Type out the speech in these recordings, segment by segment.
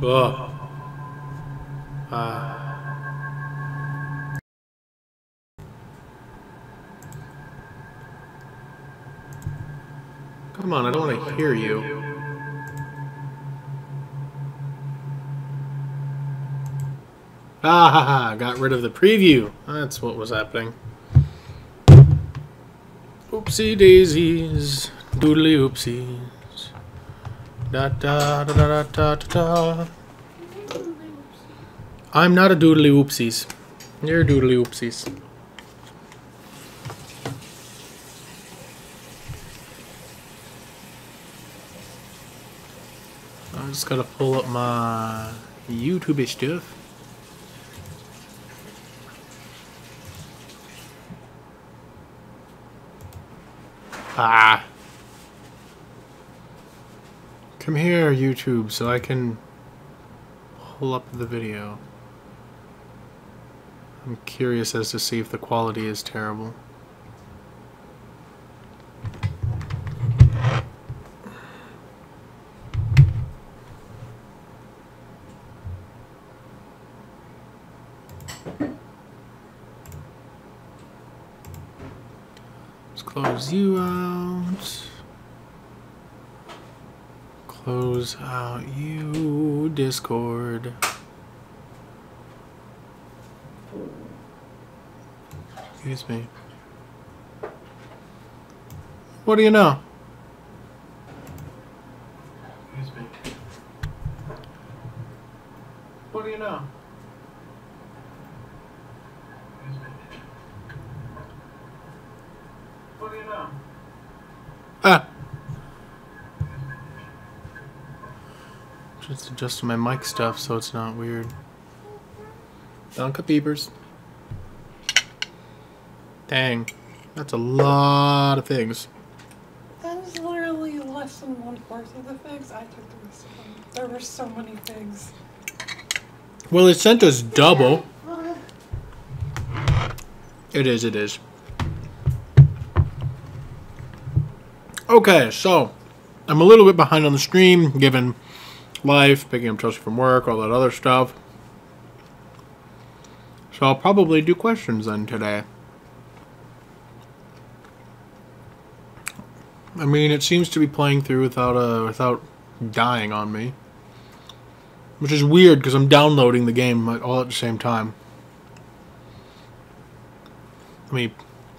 Ugh. Come on, I don't want to hear you. Ah ha ha, got rid of the preview. That's what was happening. Oopsie daisies, doodly oopsies. Da da da da da da da. I'm not a doodly oopsies. You're doodly oopsies. I just gotta pull up my YouTube stuff. Ah. Come here, YouTube, so I can pull up the video. I'm curious as to see if the quality is terrible. Let's close you out. Close out you, Discord. Excuse me. What do you know? Excuse me. What do you know? Excuse me. What do you know? Ah! Just adjusting my mic stuff so it's not weird. Donka beepers. Dang. That's a lot of things. That is literally less than 1/4 of the figs I took to this one. There were so many figs. Well, it sent us double. It is, it is. Okay, so I'm a little bit behind on the stream, given life, picking up Chelsea from work, all that other stuff. So I'll probably do questions then today. I mean, it seems to be playing through without dying on me, which is weird because I'm downloading the game all at the same time. Let me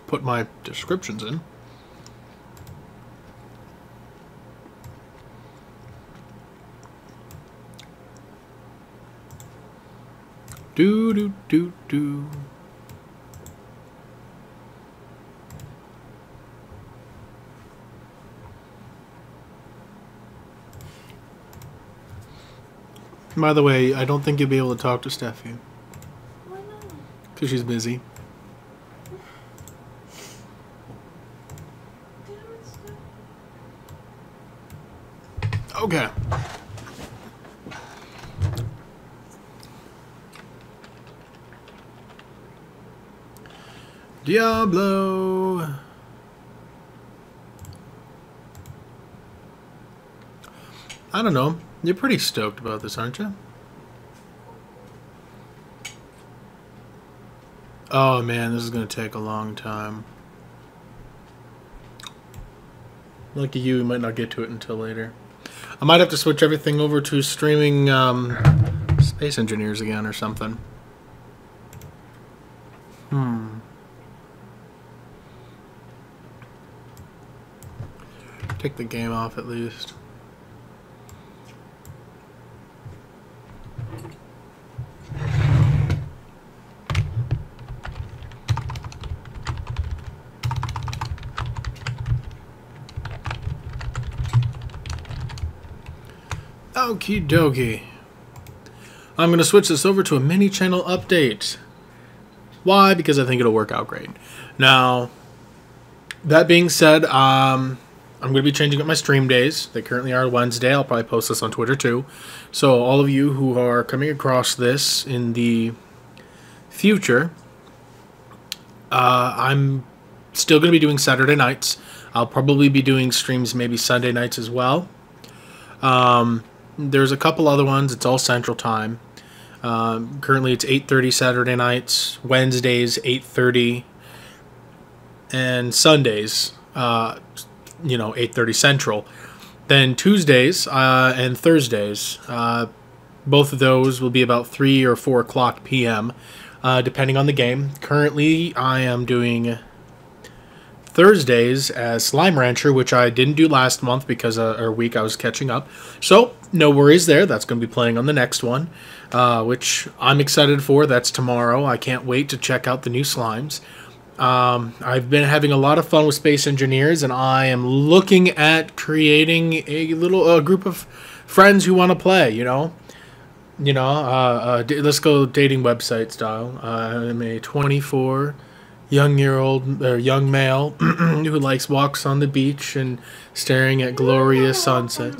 put my descriptions in. Do do do do. By the way, I don't think you'll be able to talk to Steffi. Why not? Because she's busy. Okay. Diablo. I don't know. You're pretty stoked about this, aren't you? Oh man, this is going to take a long time. Lucky you, you might not get to it until later. I might have to switch everything over to streaming Space Engineers again or something. Take the game off at least. Okie dokie. I'm going to switch this over to a mini channel update. Why? Because I think it'll work out great. Now, that being said, I'm going to be changing up my stream days. They currently are Wednesday. I'll probably post this on Twitter too. So all of you who are coming across this in the future, I'm still going to be doing Saturday nights. I'll probably be doing streams maybe Sunday nights as well. There's a couple other ones. It's all Central Time. Currently, it's 8:30 Saturday nights, Wednesdays 8:30, and Sundays, 8:30 Central. Then Tuesdays and Thursdays, both of those will be about 3 or 4 o'clock p.m., depending on the game. Currently, I am doing Thursdays as Slime Rancher, which I didn't do last month because or week I was catching up. So, no worries there. That's going to be playing on the next one, which I'm excited for. That's tomorrow. I can't wait to check out the new slimes. I've been having a lot of fun with Space Engineers, and I am looking at creating a group of friends who want to play, let's go dating website style. I'm a 24 young male who likes walks on the beach and staring at glorious sunset.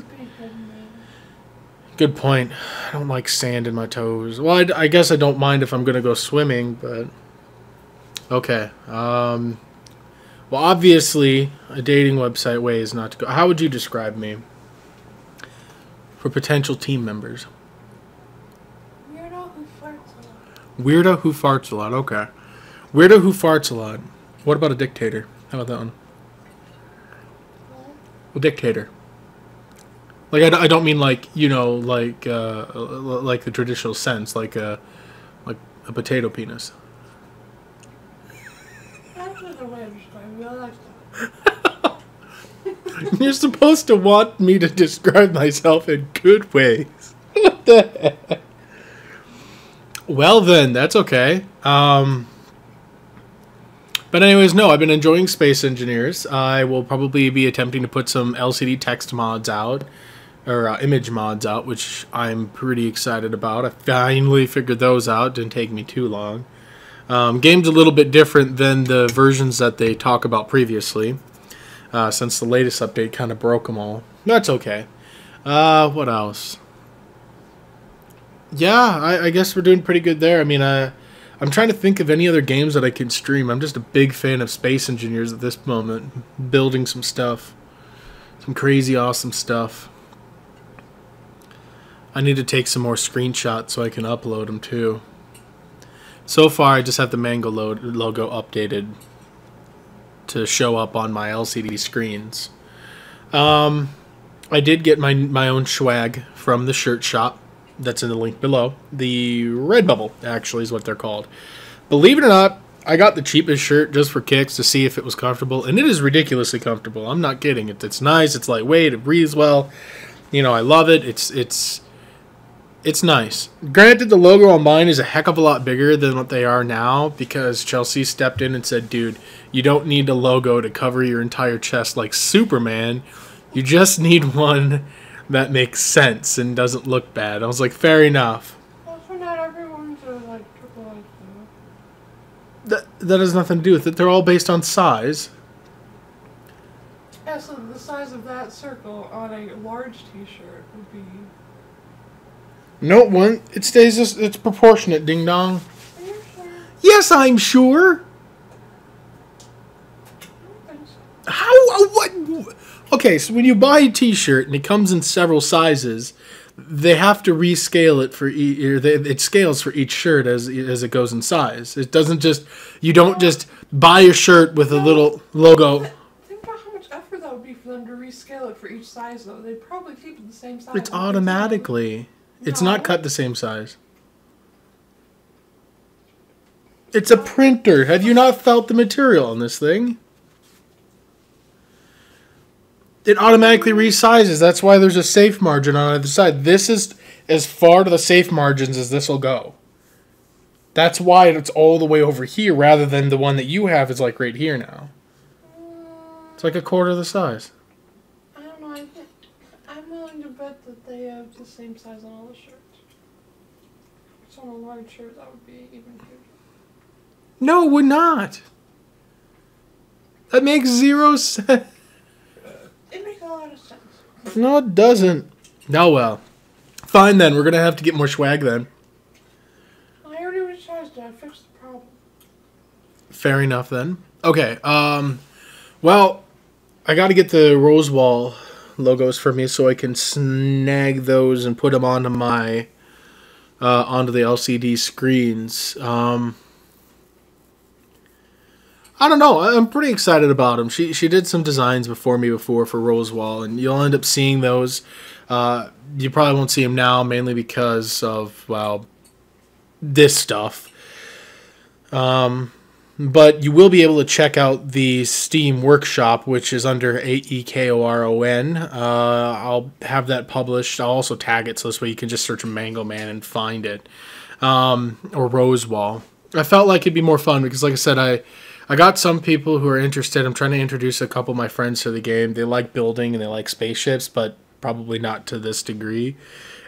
Good point. I don't like sand in my toes. Well, I guess I don't mind if I'm going to go swimming, but... Okay. Well, obviously, a dating website way is not to go. How would you describe me for potential team members? Weirdo who farts a lot. Weirdo who farts a lot. Okay. Weirdo who farts a lot. What about a dictator? How about that one? A dictator. Like I don't mean like like the traditional sense, like a potato penis. You're supposed to want me to describe myself in good ways. What the heck? Well then, that's okay. But anyways, no, I've been enjoying Space Engineers. I will probably be attempting to put some LCD text mods out, or image mods out, which I'm pretty excited about. I finally figured those out. Didn't take me too long. Game's a little bit different than the versions that they talk about previously, since the latest update kind of broke them all. That's okay. What else? Yeah, I guess we're doing pretty good there. I mean, I'm trying to think of any other games that I can stream. I'm just a big fan of Space Engineers at this moment, building some stuff. Some crazy awesome stuff. I need to take some more screenshots so I can upload them too. So far, I just have the Mango logo updated to show up on my LCD screens. I did get my own swag from the shirt shop. That's in the link below. The Redbubble, actually, is what they're called. Believe it or not, I got the cheapest shirt just for kicks to see if it was comfortable, and it is ridiculously comfortable. I'm not kidding. It's nice. It's lightweight. It breathes well. I love it. It's nice. Granted, the logo on mine is a heck of a lot bigger than what they are now because Chelsea stepped in and said, dude, you don't need a logo to cover your entire chest like Superman. You just need one that makes sense and doesn't look bad. I was like, fair enough. Also, not everyone's like triple X, though. That has nothing to do with it. They're all based on size. Yeah, so the size of that circle on a large t-shirt would be... No, it stays, it's proportionate, ding dong. Are you sure? Yes, I'm sure. I don't think so. How? What? Okay, so when you buy a t-shirt and it comes in several sizes, they have to rescale it for it scales for each shirt as it goes in size. It doesn't just, you don't just buy a shirt with a little logo. Think about how much effort that would be for them to rescale it for each size, though. They'd probably keep it the same size. It's automatically. It's not cut the same size. It's a printer. Have you not felt the material on this thing? It automatically resizes. That's why there's a safe margin on either side. This is as far to the safe margins as this will go. That's why it's all the way over here rather than the one that you have is like right here now. It's like a quarter of the size. I don't know. I'm willing to bet that they have the same size on all the shirts. So on a large shirt, that would be even huger. No, it would not. That makes 0 sense. It makes a lot of sense. No, it doesn't. No, well. Fine then. We're going to have to get more swag then. I already resized it. I fixed the problem. Fair enough then. Okay. Well, I got to get the Rosewall logos for me so I can snag those and put them onto my onto the LCD screens. I don't know. I'm pretty excited about them. She did some designs before me for Rosewall, and you'll end up seeing those. You probably won't see them now, mainly because of, well, this stuff. But you will be able to check out the Steam Workshop, which is under AEKORON. I'll have that published. I'll also tag it so this way you can just search Mango Man and find it. Or Rosewall. I felt like it'd be more fun because, like I said, I got some people who are interested. I'm trying to introduce a couple of my friends to the game. They like building and they like spaceships, but probably not to this degree.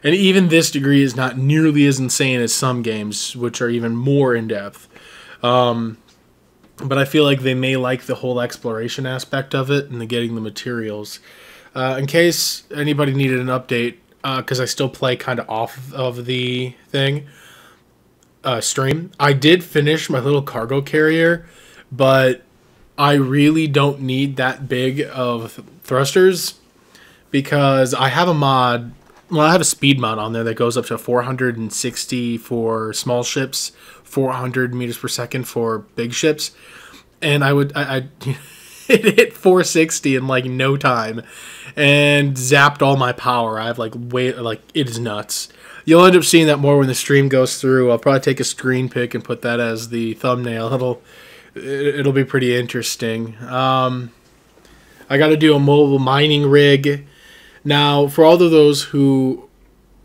And even this degree is not nearly as insane as some games, which are even more in-depth. But I feel like they may like the whole exploration aspect of it and the getting the materials. In case anybody needed an update, because I still play kind of off of the stream, I did finish my little cargo carrier, but I really don't need that big of thrusters because I have a mod. Well, I have a speed mod on there that goes up to 460 for small ships, 400 meters per second for big ships, and I it hit 460 in like no time, and zapped all my power. I have like it is nuts. You'll end up seeing that more when the stream goes through. I'll probably take a screen pic and put that as the thumbnail. It'll be pretty interesting. I got to do a mobile mining rig. Now, for all of those who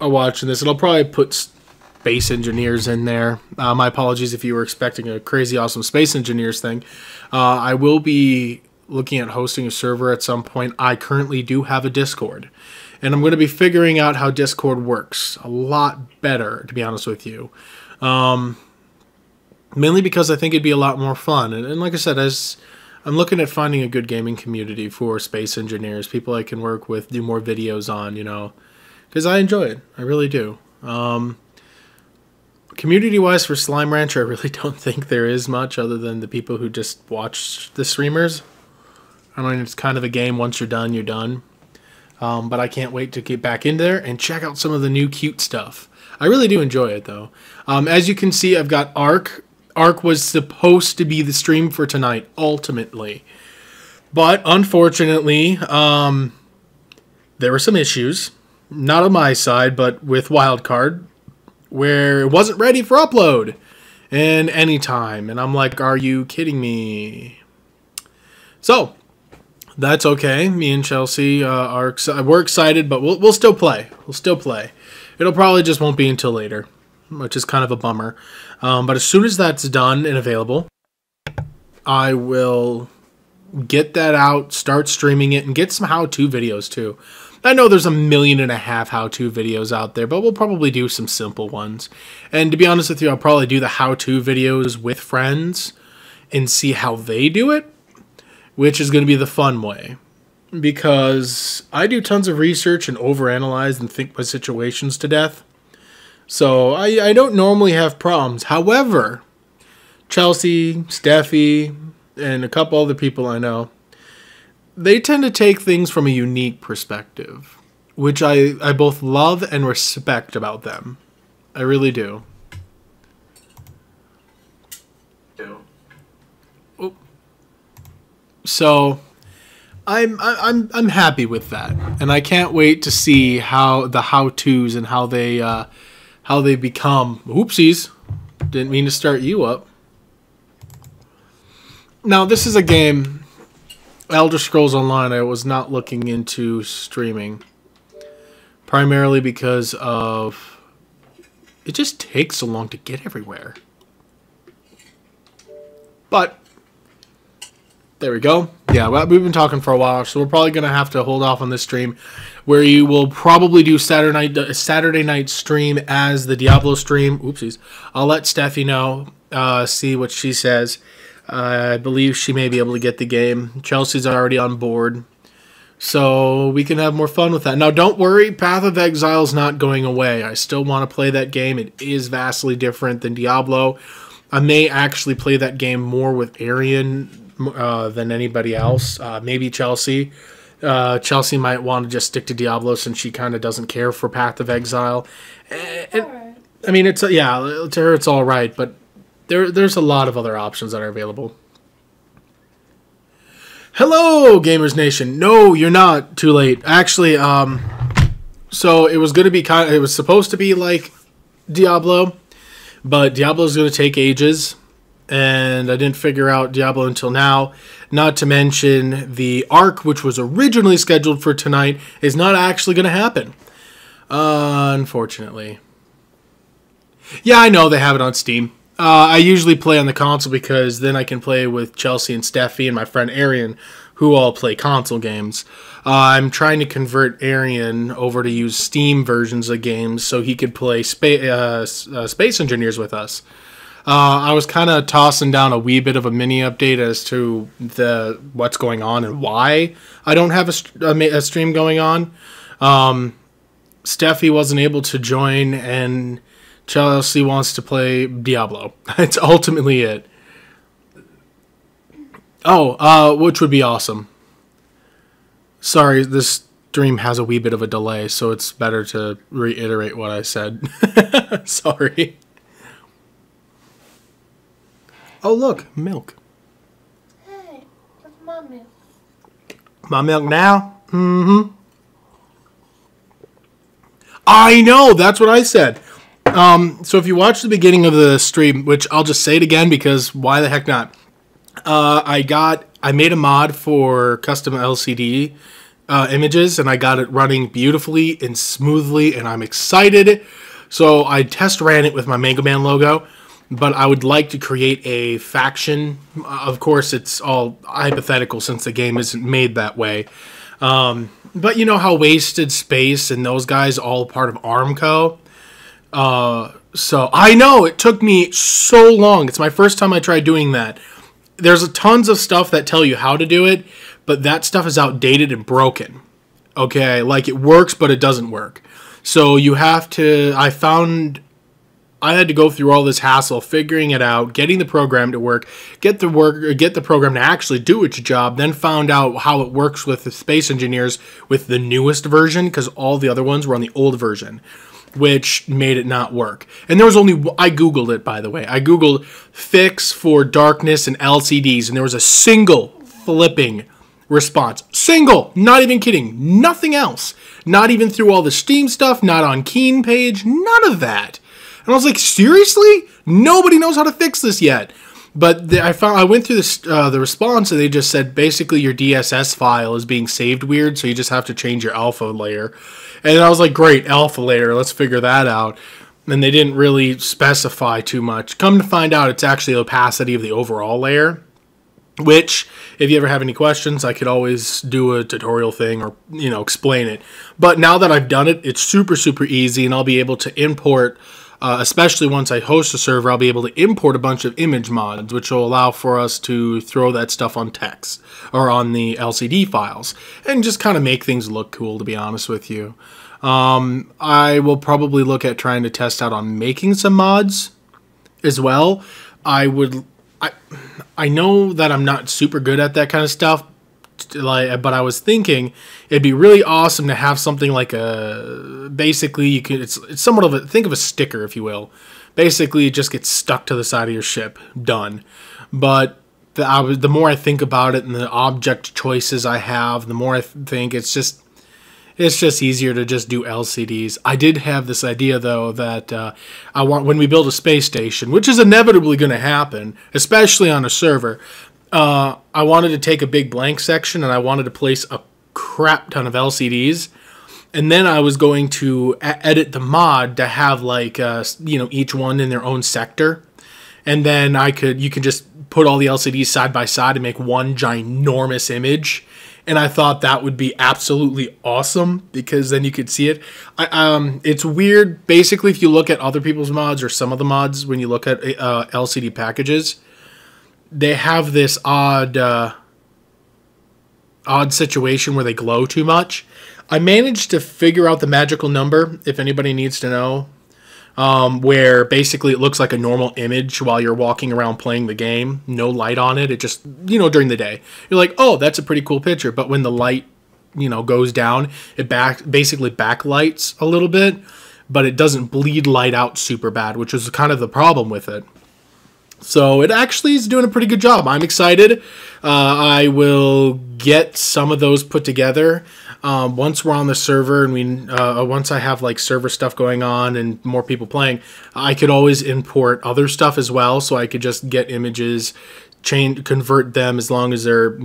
are watching this, it'll probably put Space Engineers in there. My apologies if you were expecting a crazy awesome Space Engineers thing. I will be looking at hosting a server at some point. I currently do have a Discord, and I'm going to be figuring out how Discord works a lot better, to be honest with you. Mainly because I think it'd be a lot more fun. And like I said, as I'm looking at finding a good gaming community for Space Engineers, people I can work with, do more videos on, you know, because I enjoy it. I really do. Community-wise for Slime Rancher, I really don't think there is much other than the people who just watch the streamers. I mean, it's kind of a game. Once you're done, you're done. But I can't wait to get back in there and check out some of the new cute stuff. I really do enjoy it, though. As you can see, I've got Ark. Ark was supposed to be the stream for tonight, ultimately. But, unfortunately, there were some issues. Not on my side, but with Wildcard, where it wasn't ready for upload in any time. And I'm like, are you kidding me? So, that's okay. Me and Chelsea we're excited, but we'll still play. We'll still play. It'll probably just won't be until later, which is kind of a bummer. But as soon as that's done and available, I will get that out, start streaming it, and get some how-to videos too. I know there's 1.5 million how-to videos out there, but we'll probably do some simple ones. And to be honest with you, I'll probably do the how-to videos with friends and see how they do it, which is going to be the fun way. Because I do tons of research and overanalyze and think my situations to death. So I don't normally have problems. However, Chelsea, Steffi, and a couple other people I know, they tend to take things from a unique perspective, which I both love and respect about them. I really do. So I'm happy with that, and I can't wait to see how the how-tos and how they become. Oopsies, didn't mean to start you up. Now this is a game, Elder Scrolls Online, I was not looking into streaming, primarily because of it just takes so long to get everywhere. But there we go. Yeah, well, we've been talking for a while, so we're probably going to have to hold off on this stream, where you will probably do Saturday night stream as the Diablo stream. Oopsies. I'll let Steffi know, see what she says. I believe she may be able to get the game. Chelsea's already on board, so we can have more fun with that. Now, don't worry, Path of Exile is not going away. I still want to play that game. It is vastly different than Diablo. I may actually play that game more with Arian than anybody else. Maybe Chelsea. Chelsea might want to just stick to Diablo since she kind of doesn't care for Path of Exile. Alright. I mean, it's yeah, to her it's all right, but there's a lot of other options that are available. Hello, Gamers Nation. No, you're not too late. Actually, so it was it was supposed to be like Diablo, but Diablo's going to take ages, and I didn't figure out Diablo until now. Not to mention the arc, which was originally scheduled for tonight, is not actually going to happen. Unfortunately. Yeah, I know they have it on Steam. I usually play on the console because then I can play with Chelsea and Steffi and my friend Arian, who all play console games. I'm trying to convert Arian over to use Steam versions of games so he could play Space Engineers with us. I was kind of tossing down a wee bit of a mini update as to what's going on and why I don't have a stream going on. Steffi wasn't able to join, and Chelsea wants to play Diablo. It's ultimately it. Oh, which would be awesome. Sorry, this stream has a wee bit of a delay, so it's better to reiterate what I said. Sorry. Oh, look, milk. Hey, that's my milk. My milk now? Mm-hmm. I know, that's what I said. So if you watch the beginning of the stream, which I'll just say it again because why the heck not? I made a mod for custom LCD images, and I got it running beautifully and smoothly, and I'm excited. So I test ran it with my Mega Man logo, but I would like to create a faction. Of course, it's all hypothetical since the game isn't made that way. But you know how Wasted Space and those guys all part of Armco? So I know it took me so long. It's my first time I tried doing that. There's tons of stuff that tell you how to do it, but that stuff is outdated and broken. Okay, like it works, but it doesn't work. So you have to, I had to go through all this hassle figuring it out, getting the program to work, get the program to actually do its job, then found out how it works with the Space Engineers with the newest version, because all the other ones were on the old version, which made it not work. And there was I Googled it, by the way. I Googled fix for darkness and LCDs, and there was a single flipping response. Single! Not even kidding. Nothing else. Not even through all the Steam stuff, not on Keen page, none of that. And I was like, seriously? Nobody knows how to fix this yet. But I went through the response, and they just said basically your DSS file is being saved weird, so you just have to change your alpha layer. And I was like, great, alpha layer, let's figure that out. And they didn't really specify too much. Come to find out, it's actually the opacity of the overall layer, which, if you ever have any questions, I could always do a tutorial thing or, explain it. But now that I've done it, it's super, super easy, and I'll be able to import, especially once I host a server, I'll be able to import a bunch of image mods, which will allow for us to throw that stuff on text or on the LCD files and just kind of make things look cool, to be honest with you. I will probably look at trying to test out on making some mods as well. I know that I'm not super good at that kind of stuff, but I was thinking it'd be really awesome to have something like basically it's somewhat of think of a sticker, if you will. Basically, it just gets stuck to the side of your ship. Done. But the more I think about it and the object choices I have, the more I think it's just easier to just do LCDs. I did have this idea, though, that I want, when we build a space station, which is inevitably going to happen, especially on a server, I wanted to take a big blank section and I wanted to place a crap ton of LCDs. And then I was going to edit the mod to have each one in their own sector. And then you could just put all the LCDs side by side and make one ginormous image. And I thought that would be absolutely awesome because then you could see it. It's weird. Basically, if you look at other people's mods or some of the mods, when you look at LCD packages, they have this odd situation where they glow too much. I managed to figure out the magical number, if anybody needs to know, where basically it looks like a normal image while you're walking around playing the game. No light on it. It just, during the day. You're like, oh, that's a pretty cool picture. But when the light goes down, it basically backlights a little bit, but it doesn't bleed light out super bad, which is kind of the problem with it. So it actually is doing a pretty good job. I'm excited. I will get some of those put together once we're on the server, and once I have like server stuff going on and more people playing. I could always import other stuff as well, so I could just get images, convert them as long as they're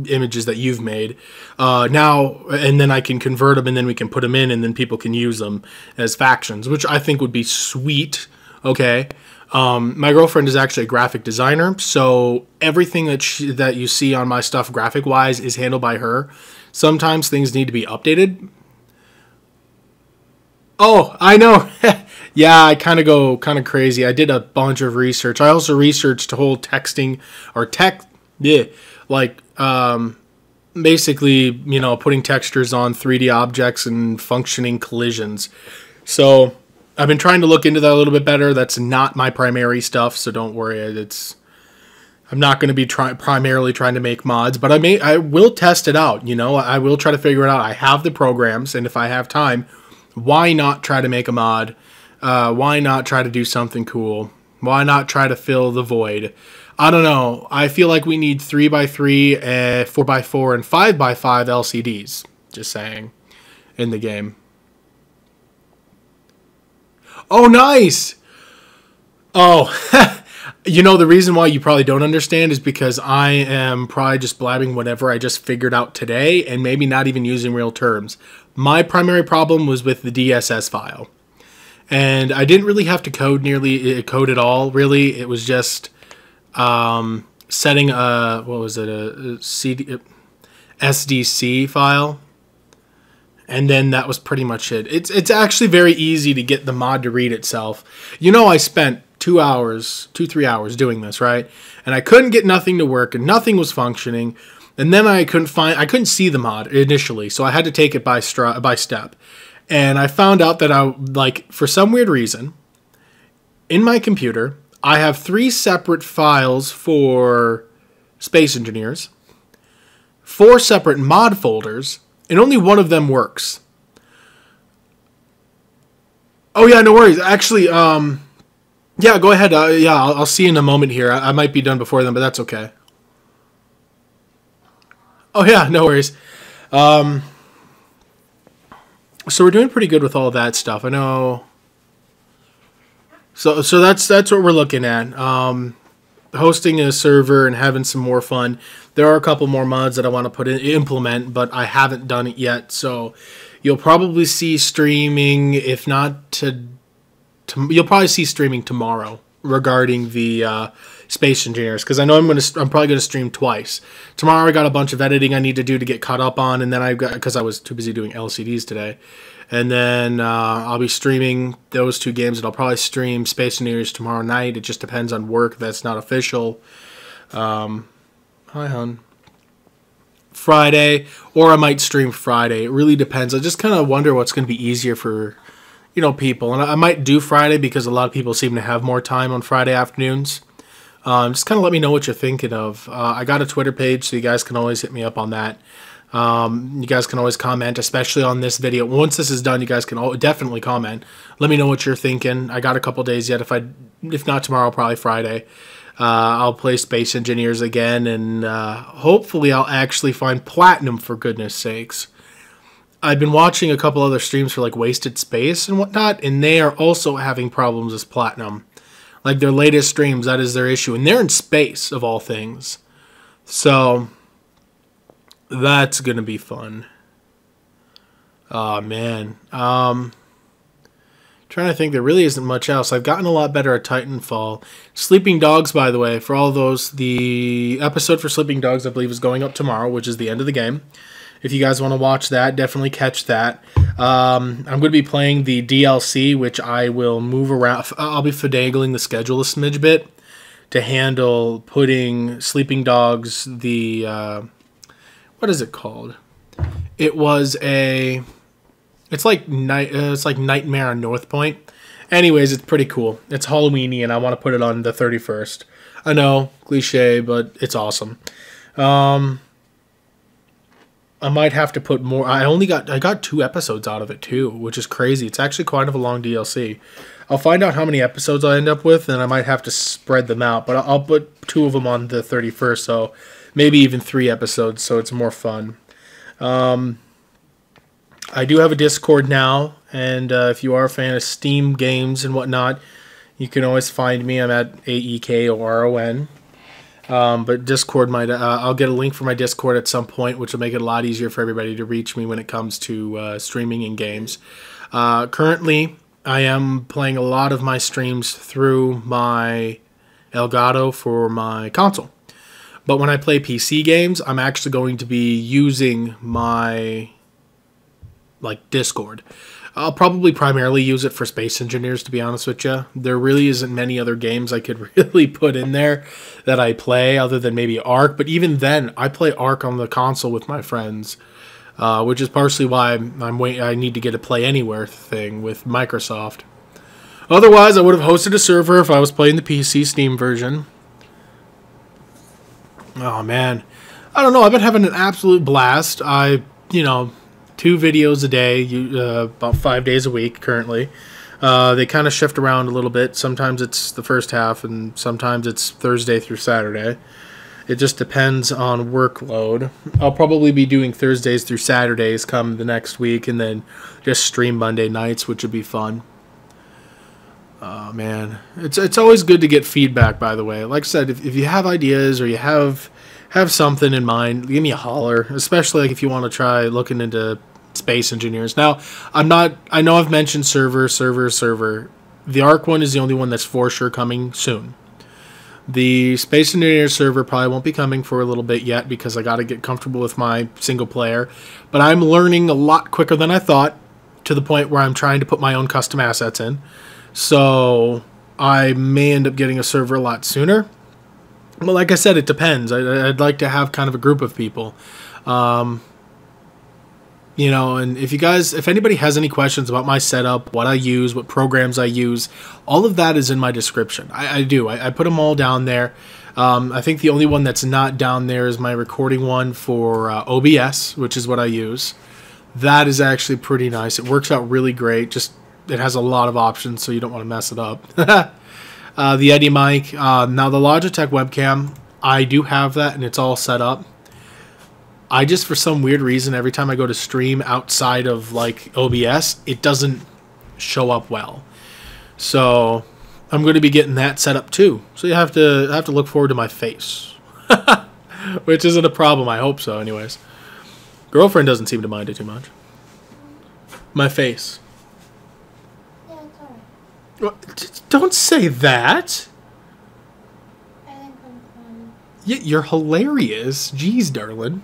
images that you've made now, and then I can convert them, and then we can put them in, and then people can use them as factions, which I think would be sweet. Okay. My girlfriend is actually a graphic designer, so everything that you see on my stuff graphic wise is handled by her. Sometimes things need to be updated. Oh, I know. Yeah, I kind of go crazy. I did a bunch of research. I also researched whole texting or basically, putting textures on 3D objects and functioning collisions. So I've been trying to look into that a little bit better. That's not my primary stuff, so don't worry. I'm not going to be primarily trying to make mods, but I will test it out. I will try to figure it out. I have the programs, and if I have time, why not try to make a mod? Why not try to do something cool? Why not try to fill the void? I don't know. I feel like we need 3x3, 4x4, and 5x5 LCDs. Just saying, in the game. Oh, nice! Oh, the reason why you probably don't understand is because I am probably just blabbing whatever I just figured out today and maybe not even using real terms. My primary problem was with the DSS file. And I didn't really have to code at all, really. It was just setting a SDC file. And then that was pretty much it. It's actually very easy to get the mod to read itself. I spent 3 hours doing this, right? And I couldn't get nothing to work, and nothing was functioning. And then I couldn't see the mod initially, so I had to take it by step. And I found out that for some weird reason, in my computer, I have 3 separate files for Space Engineers, 4 separate mod folders, and only one of them works. Oh, yeah, no worries. Actually, yeah, go ahead. I'll see you in a moment here. I might be done before then, but that's okay. Oh, yeah, no worries. So we're doing pretty good with all of that stuff. I know. So that's what we're looking at. Hosting a server and having some more fun. There are a couple more mods that I want to implement, but I haven't done it yet. So you'll probably see streaming, if not you'll probably see streaming tomorrow regarding the Space Engineers, because I know I'm probably gonna stream twice. Tomorrow I got a bunch of editing I need to do to get caught up on, and then because I was too busy doing LCDs today. And then I'll be streaming those 2 games, and I'll probably stream Space Engineers tomorrow night. It just depends on work. That's not official. Hi, hon. Friday, or I might stream Friday. It really depends. I just kind of wonder what's going to be easier for, people. And I might do Friday because a lot of people seem to have more time on Friday afternoons. Just kind of let me know what you're thinking of. I got a Twitter page, so you guys can always hit me up on that. You guys can always comment, especially on this video. Once this is done, you guys can definitely comment. Let me know what you're thinking. I got a couple days yet. If not tomorrow, probably Friday. I'll play Space Engineers again, and hopefully I'll actually find Platinum, for goodness sakes. I've been watching a couple other streams for like Wasted Space and whatnot, and they are also having problems with Platinum. Like their latest streams, that is their issue. And they're in space, of all things. So that's going to be fun. Oh, man. Trying to think, there really isn't much else. I've gotten a lot better at Titanfall. Sleeping Dogs, by the way, for all those, the episode for Sleeping Dogs, I believe, is going up tomorrow, which is the end of the game. If you guys want to watch that, definitely catch that. I'm going to be playing the DLC, which I will move around. I'll be finagling the schedule a smidge bit to handle putting Sleeping Dogs, the, what is it called? It was a... It's like Nightmare on North Point. Anyways, it's pretty cool. It's Halloween-y, and I want to put it on the 31st. I know, cliche, but it's awesome. I might have to put more. I got 2 episodes out of it too, which is crazy. It's actually quite of a long DLC. I'll find out how many episodes I end up with, and I might have to spread them out. But I'll put 2 of them on the 31st, so maybe even 3 episodes, so it's more fun. I do have a Discord now, and if you are a fan of Steam games and whatnot, you can always find me. I'm at AEKORON. But Discord might. I'll get a link for my Discord at some point, which will make it a lot easier for everybody to reach me when it comes to streaming and games. Currently, I am playing a lot of my streams through my Elgato for my console. But when I play PC games, I'm actually going to be using my Discord. I'll probably primarily use it for Space Engineers, to be honest with you. There really isn't many other games I could really put in there that I play other than maybe Ark. But even then, I play Ark on the console with my friends, which is partially why I need to get a Play Anywhere thing with Microsoft. Otherwise, I would have hosted a server if I was playing the PC Steam version. Oh, man. I don't know. I've been having an absolute blast. 2 videos a day, about 5 days a week currently. They kind of shift around a little bit. Sometimes it's the first half, and sometimes it's Thursday through Saturday. It just depends on workload. I'll probably be doing Thursdays through Saturdays come the next week, and then just stream Monday nights, which would be fun. Oh, man. It's always good to get feedback, by the way. Like I said, if you have ideas or you have something in mind, give me a holler, especially if you want to try looking into Space Engineers. Now, I know I've mentioned server. The Ark one is the only one that's for sure coming soon. The Space Engineers server probably won't be coming for a little bit yet because I got to get comfortable with my single player. But I'm learning a lot quicker than I thought, to the point where I'm trying to put my own custom assets in. So I may end up getting a server a lot sooner. Well, like I said, it depends. I'd like to have kind of a group of people. And if anybody has any questions about my setup, what I use, what programs I use, all of that is in my description. I do. I put them all down there. I think the only one that's not down there is my recording one for OBS, which is what I use. That is actually pretty nice. It works out really great. Just it has a lot of options, so you don't want to mess it up. The Eddie mic. Now, the Logitech webcam, I do have that, and it's all set up. I just, for some weird reason, every time I go to stream outside of, OBS, it doesn't show up well. So, I'm going to be getting that set up, too. So, you have to look forward to my face. Which isn't a problem. I hope so, anyways. Girlfriend doesn't seem to mind it too much. My face. Yeah, it's alright. Don't say that. I think I'm fine. You're hilarious. Jeez, darling.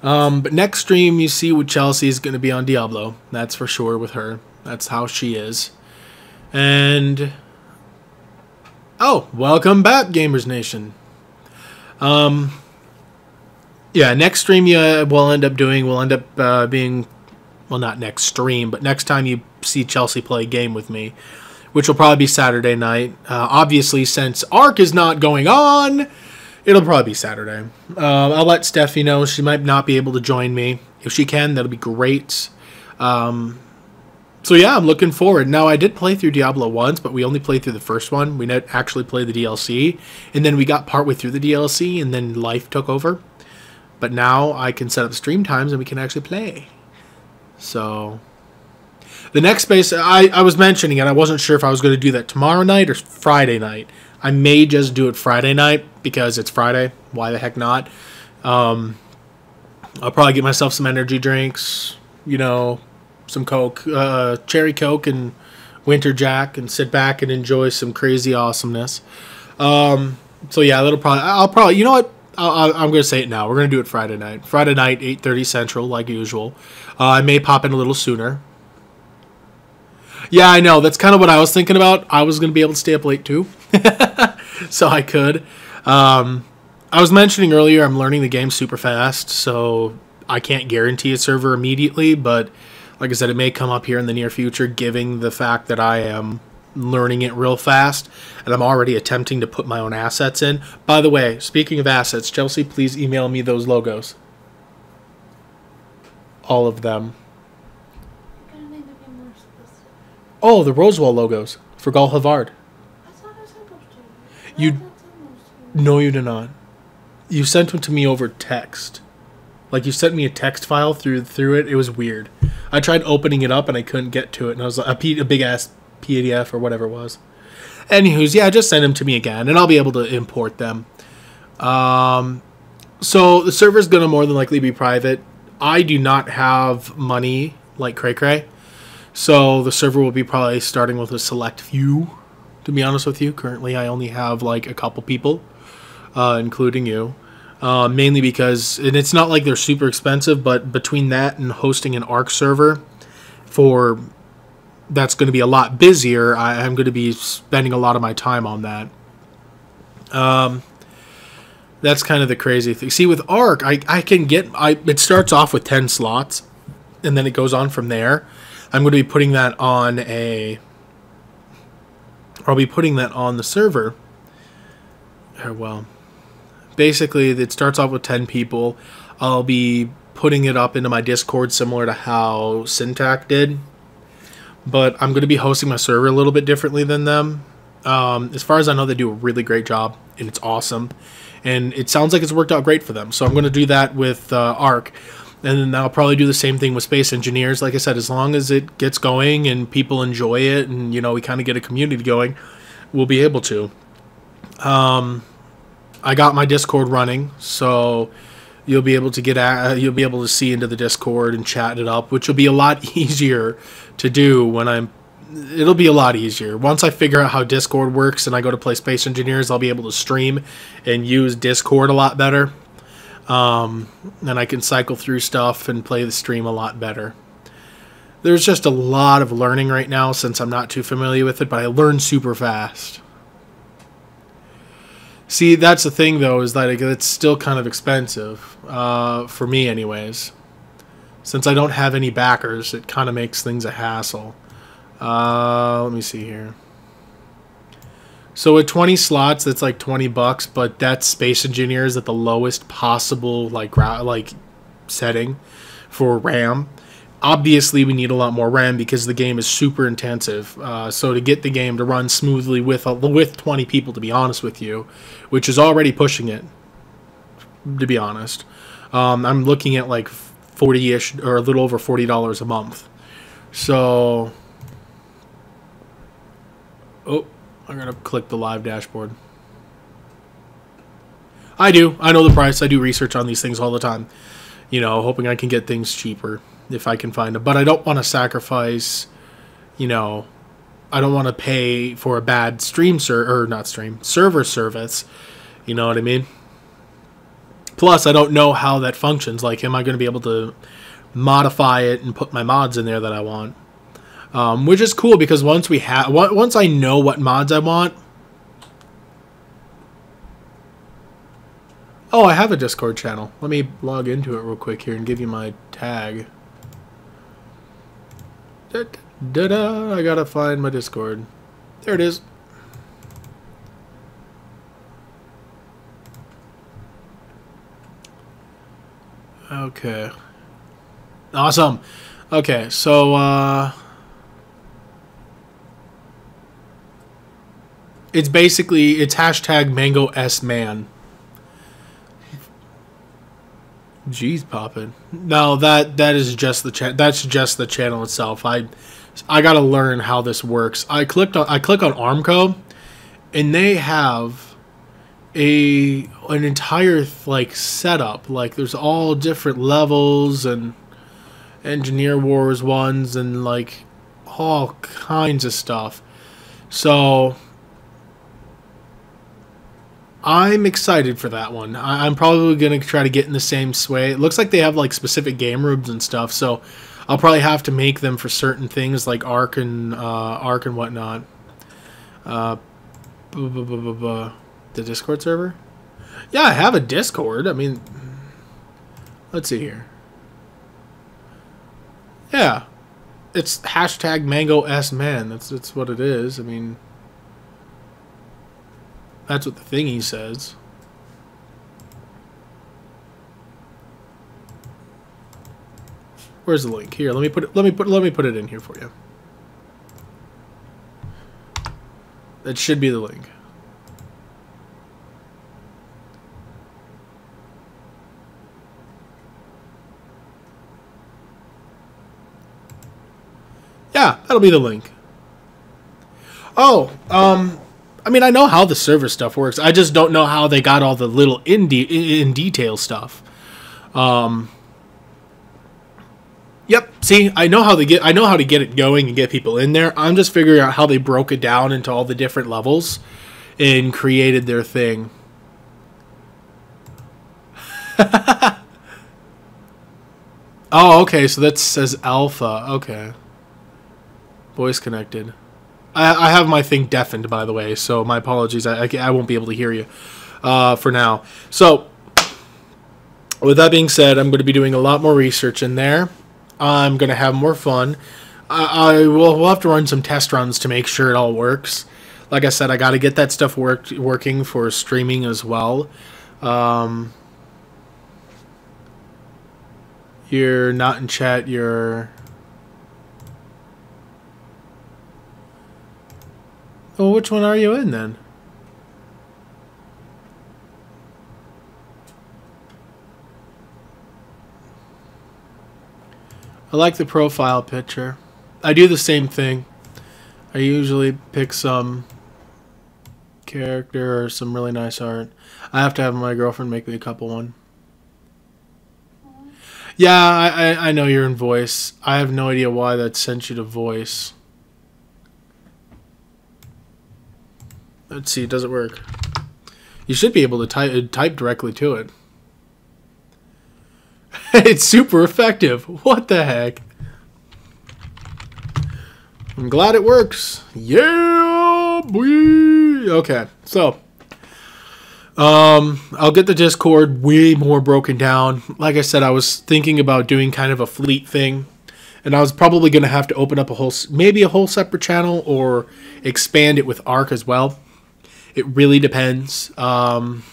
But next stream you see with Chelsea is going to be on Diablo. That's for sure with her. That's how she is. And welcome back, Gamers Nation. Next stream we'll end up being, well, not next stream, but next time you see Chelsea play a game with me, which will probably be Saturday night. Obviously, since Ark is not going on, it'll probably be Saturday. I'll let Steffi know. She might not be able to join me. If she can, that'll be great. I'm looking forward. Now, I did play through Diablo once, but we only played through the first one. We didn't actually play the DLC. And then we got partway through the DLC, and then life took over. But now I can set up stream times, and we can actually play. So, the next space, I was mentioning, and I wasn't sure if I was going to do that tomorrow night or Friday night. I may just do it Friday night because it's Friday. Why the heck not? I'll probably get myself some energy drinks, some Coke, Cherry Coke and Winter Jack, and sit back and enjoy some crazy awesomeness. I'll probably, you know what? I'm going to say it now. We're going to do it Friday night. Friday night, 8:30 Central, like usual. I may pop in a little sooner. Yeah, I know. That's kind of what I was thinking about. I was going to be able to stay up late, too. So I could. I was mentioning earlier I'm learning the game super fast, so I can't guarantee a server immediately, but like I said, it may come up here in the near future, given the fact that I am learning it real fast, and I'm already attempting to put my own assets in. By the way, speaking of assets, Chelsea, please email me those logos. All of them. You're gonna need to be more specific. Oh, the Roswell logos for Gul Havard. I thought I sent those to you. You- I didn't send those to you. No, you did not. You sent them to me over text. Like, you sent me a text file through it. It was weird. I tried opening it up and I couldn't get to it. And I was like, a big ass PDF or whatever it was. Anywho's, yeah, just send them to me again and I'll be able to import them. So the server's going to more than likely be private. I do not have money like Cray Cray. So the server will be probably starting with a select few, to be honest with you. Currently, I only have like a couple people, including you. Mainly because, and it's not like they're super expensive, but between that and hosting an Arc server, that's going to be a lot busier. I'm going to be spending a lot of my time on that. That's kind of the crazy thing. See, with Arc, it starts off with 10 slots, and then it goes on from there. I'm going to be putting that on I'll be putting that on the server. Well, basically, it starts off with 10 people. I'll be putting it up into my Discord similar to how Syntac did. But I'm going to be hosting my server a little bit differently than them. As far as I know, they do a really great job, and it's awesome. And it sounds like it's worked out great for them. So I'm going to do that with Arc. And then I'll probably do the same thing with Space Engineers. Like I said, as long as it gets going and people enjoy it and, you know, we kind of get a community going, we'll be able to. I got my Discord running, so you'll be able to see into the Discord and chat it up, which will be a lot easier to do it'll be a lot easier. Once I figure out how Discord works and I go to play Space Engineers, I'll be able to stream and use Discord a lot better. And I can cycle through stuff and play the stream a lot better. There's just a lot of learning right now since I'm not too familiar with it, but I learn super fast. See, that's the thing, though, is that it's still kind of expensive, for me anyways. Since I don't have any backers, it kind of makes things a hassle. Let me see here. So with 20 slots, that's like $20, but that's Space Engineers at the lowest possible like setting for RAM. Obviously, we need a lot more RAM because the game is super intensive. So to get the game to run smoothly with 20 people, to be honest with you, which is already pushing it, to be honest, I'm looking at like 40-ish or a little over $40 a month. So, oh, I'm gonna click the live dashboard. I know the price. I do research on these things all the time. You know, hoping I can get things cheaper if I can find them. But I don't want to sacrifice, you know, I don't want to pay for a bad server service. You know what I mean? Plus, I don't know how that functions. Like, am I going to be able to modify it and put my mods in there that I want? Which is cool because once I know what mods I want. Oh, I have a Discord channel. Let me log into it real quick here and give you my tag. I gotta find my Discord. There it is. Okay. Awesome. Okay, so it's hashtag Mango S Man. Jeez, poppin'. No, that is just that's just the channel itself. I gotta learn how this works. I click on Armco, and they have an entire like setup. Like there's all different levels and Engineer Wars ones and like all kinds of stuff. So I'm excited for that one. I'm probably going to try to get in the same sway. It looks like they have like specific game rooms and stuff, so I'll probably have to make them for certain things like Arc and whatnot. The Discord server? Yeah, I have a Discord. I mean, let's see here. Yeah. it's hashtag Mango S Man. That's what it is. I mean, that's what the thingy says. Where's the link? Here, let me put it in here for you. That should be the link. Yeah, that'll be the link. Oh, I mean, I know how the server stuff works. I just don't know how they got all the little in detail stuff. Yep. See, I know how to get it going and get people in there. I'm just figuring out how they broke it down into all the different levels and created their thing. Oh, okay. So that says alpha. Okay. Voice connected. I have my thing deafened, by the way, so my apologies. I won't be able to hear you for now. So, with that being said, I'm going to be doing a lot more research in there. I'm going to have more fun. We'll have to run some test runs to make sure it all works. Like I said, I got to get that stuff working for streaming as well. You're not in chat. You're... Well, which one are you in then? I like the profile picture. I do the same thing. I usually pick some character or some really nice art. I have to have my girlfriend make me a couple one. Yeah, I know you're in voice. I have no idea why that sent you to voice. Let's see, does it work? You should be able to type directly to it. It's super effective. What the heck? I'm glad it works. Yeah, boy. Okay, so I'll get the Discord way more broken down. Like I said, I was thinking about doing kind of a fleet thing, and I was probably going to have to open up maybe a whole separate channel or expand it with Arc as well. It really depends. I'm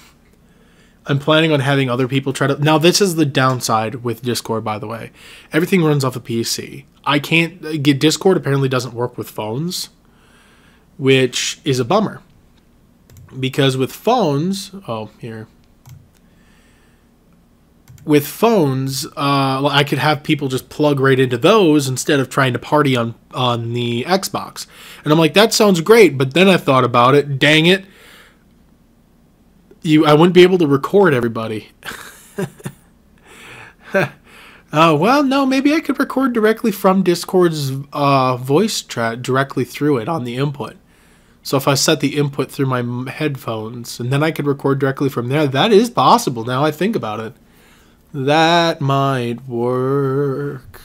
planning on having other people try to... Now, this is the downside with Discord, by the way. Everything runs off a PC. I can't... Discord apparently doesn't work with phones, which is a bummer. Because with phones... Oh, here. With phones, I could have people just plug right into those instead of trying to party on the Xbox. And I'm like, that sounds great, but then I thought about it. Dang it. I wouldn't be able to record everybody. Well, no, maybe I could record directly from Discord's voice chat directly through it on the input. So if I set the input through my headphones, and then I could record directly from there, that is possible now I think about it. That might work.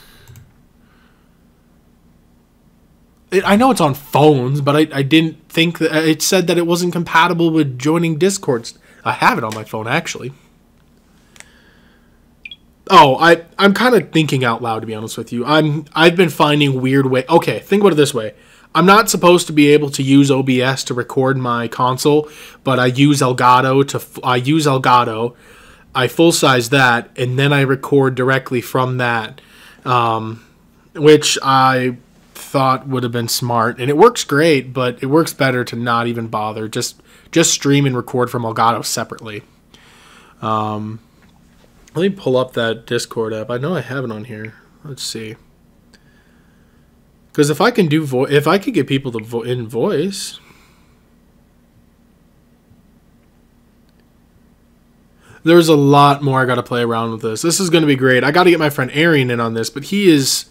I know it's on phones, but I didn't think that... It said that it wasn't compatible with joining Discords. I have it on my phone, actually. Oh, I'm kind of thinking out loud, to be honest with you. I've been finding weird ways... Okay, think about it this way. I'm not supposed to be able to use OBS to record my console, but I use Elgato I full-size that, and then I record directly from that, which I thought would have been smart. And it works great, but it works better to not even bother. Just stream and record from Elgato separately. Let me pull up that Discord app. I know I have it on here. Let's see. Because if I can do if I could get people to in voice... There's a lot more I got to play around with this. This is going to be great. I got to get my friend Arian in on this, but he is...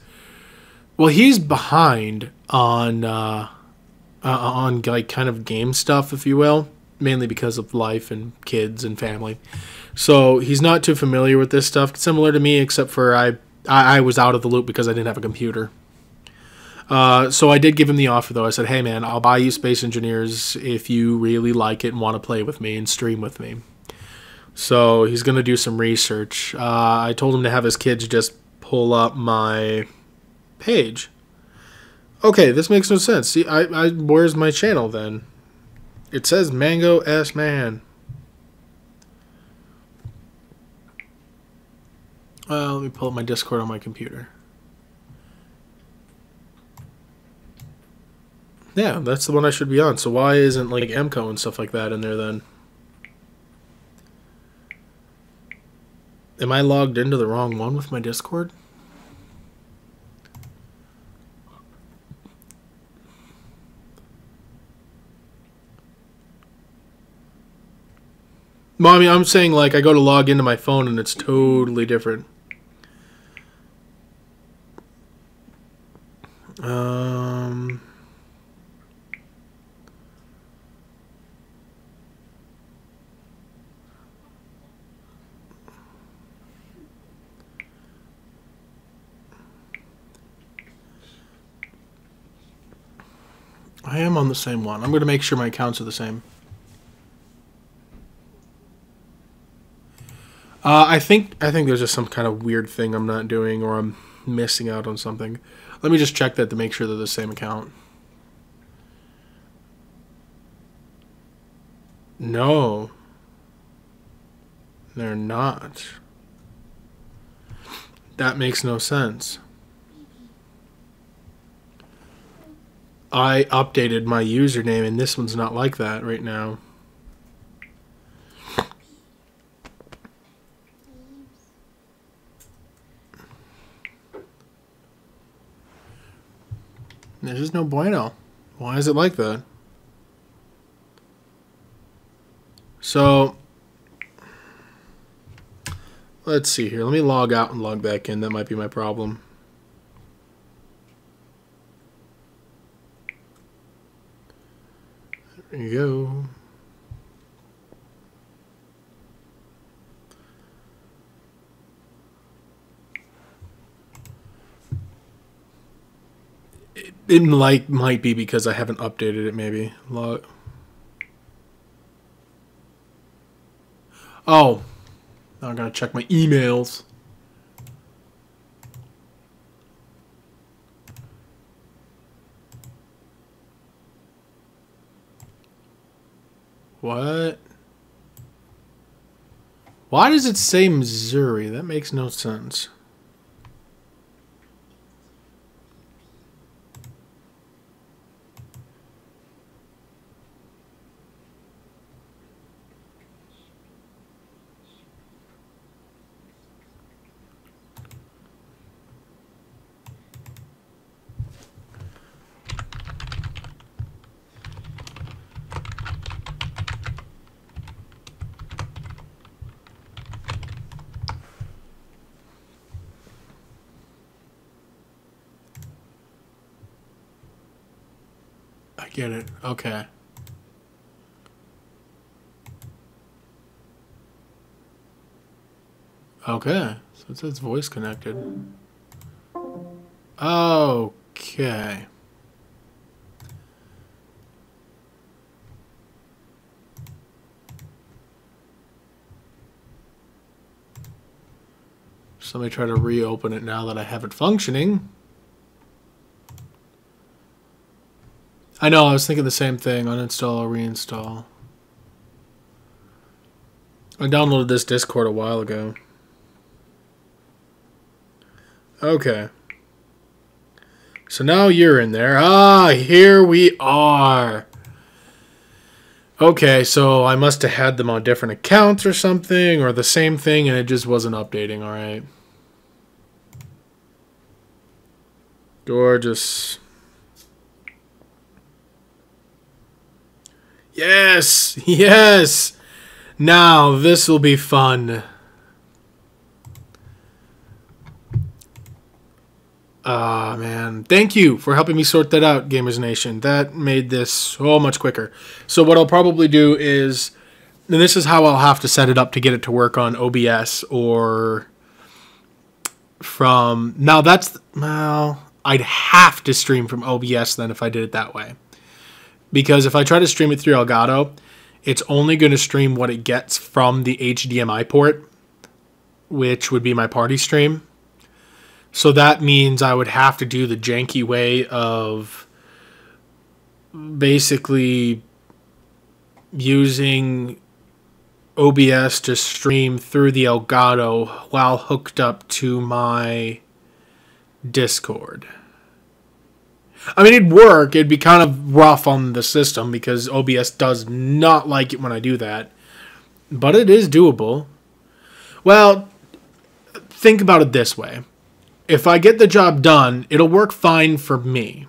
Well, he's behind on like kind of game stuff, if you will, mainly because of life and kids and family. So he's not too familiar with this stuff, similar to me, except for I was out of the loop because I didn't have a computer. So I did give him the offer, though. I said, hey, man, I'll buy you Space Engineers if you really like it and want to play with me and stream with me. So he's going to do some research. I told him to have his kids just pull up my page. Okay, this makes no sense. See, where's my channel then? It says Mango S Man. Let me pull up my Discord on my computer. Yeah, that's the one I should be on. So why isn't like MCO and stuff like that in there then? Am I logged into the wrong one with my Discord? Mommy, I'm saying like I go to log into my phone and it's totally different. I am on the same one. I'm going to make sure my accounts are the same. I think there's just some kind of weird thing I'm not doing, or I'm missing out on something. Let me just check that to make sure they're the same account. No. They're not. That makes no sense. I updated my username and this one's not like that right now. This is no bueno. Why is it like that? So, let's see here. Let me log out and log back in. That might be my problem. There you go. It might be because I haven't updated it, maybe. Oh. Now I gotta check my emails. What? Why does it say Missouri? That makes no sense. I get it. Okay. Okay. So it says voice connected. Okay. So let me try to reopen it now that I have it functioning. I know, I was thinking the same thing. Uninstall or reinstall. I downloaded this Discord a while ago. Okay. So now you're in there. Ah, here we are. Okay, so I must have had them on different accounts or something, or the same thing, and it just wasn't updating, alright. Gorgeous. Yes! Yes! Now, this will be fun. Ah, man. Thank you for helping me sort that out, Gamers Nation. That made this so much quicker. So what I'll probably do is, and this is how I'll have to set it up to get it to work on OBS or from... Now, that's... Well, I'd have to stream from OBS then if I did it that way. Because if I try to stream it through Elgato, it's only going to stream what it gets from the HDMI port, which would be my party stream. So that means I would have to do the janky way of basically using OBS to stream through the Elgato while hooked up to my Discord. I mean, it'd work. It'd be kind of rough on the system because OBS does not like it when I do that. But it is doable. Well, think about it this way. If I get the job done, it'll work fine for me.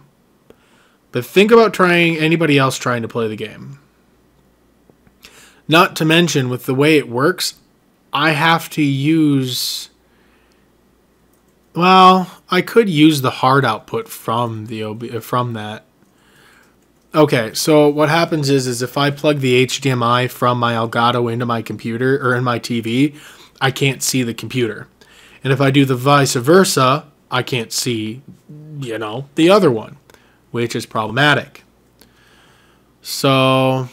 But think about anybody else trying to play the game. Not to mention, with the way it works, I have to use... Well, I could use the hard output from that. Okay, so what happens is if I plug the HDMI from my Elgato into my computer, or in my TV, I can't see the computer. And if I do the vice versa, I can't see, the other one, which is problematic. So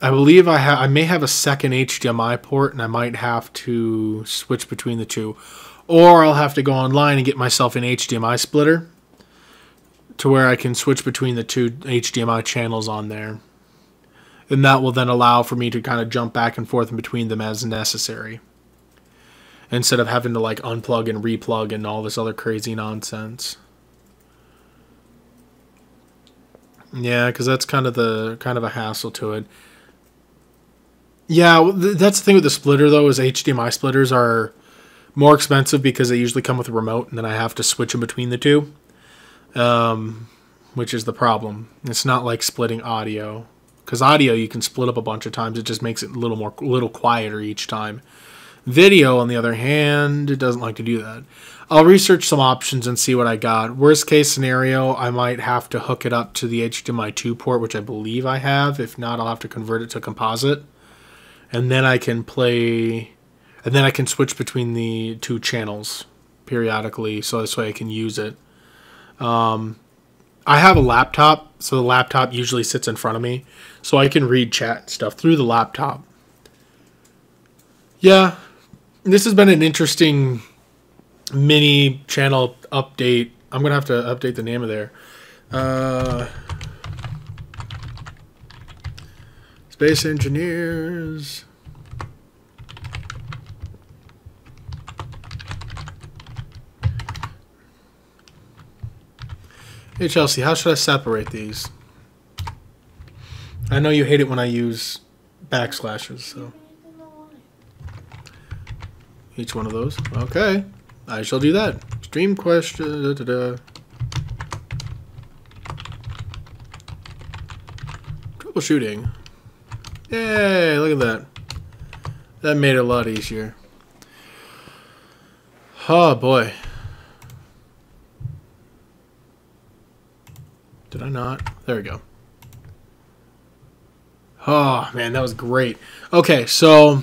I believe I may have a second HDMI port, and I might have to switch between the two. Or I'll have to go online and get myself an HDMI splitter to where I can switch between the two HDMI channels on there. And that will then allow for me to kind of jump back and forth in between them as necessary, instead of having to like unplug and replug and all this other crazy nonsense. Yeah, because that's kind of a hassle to it. Yeah, that's the thing with the splitter, though, is HDMI splitters are more expensive because they usually come with a remote, and then I have to switch in between the two, which is the problem. It's not like splitting audio, because audio you can split up a bunch of times. It just makes it a little quieter each time. Video, on the other hand, it doesn't like to do that. I'll research some options and see what I got. Worst case scenario, I might have to hook it up to the HDMI 2 port, which I believe I have. If not, I'll have to convert it to composite. And then I can switch between the two channels periodically, so this way I can use it. I have a laptop, so the laptop usually sits in front of me, so I can read chat stuff through the laptop. Yeah, this has been an interesting mini channel update. I'm going to have to update the name of there. Space Engineers. Hey Chelsea, how should I separate these? I know you hate it when I use backslashes, so. Each one of those. Okay. I shall do that. Stream question. Troubleshooting. Yay, look at that. That made it a lot easier. Oh boy. Did I not? There we go. Oh man, that was great. Okay, so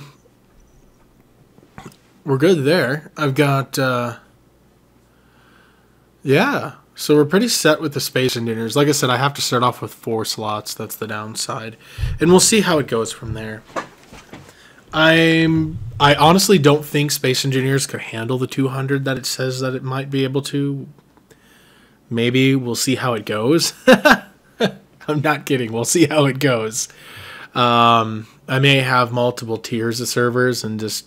we're good there. I've got yeah, so we're pretty set with the Space Engineers. Like I said, I have to start off with 4 slots. That's the downside, and we'll see how it goes from there. I honestly don't think Space Engineers could handle the 200 that it says that it might be able to. Maybe we'll see how it goes. I'm not kidding. We'll see how it goes. I may have multiple tiers of servers and just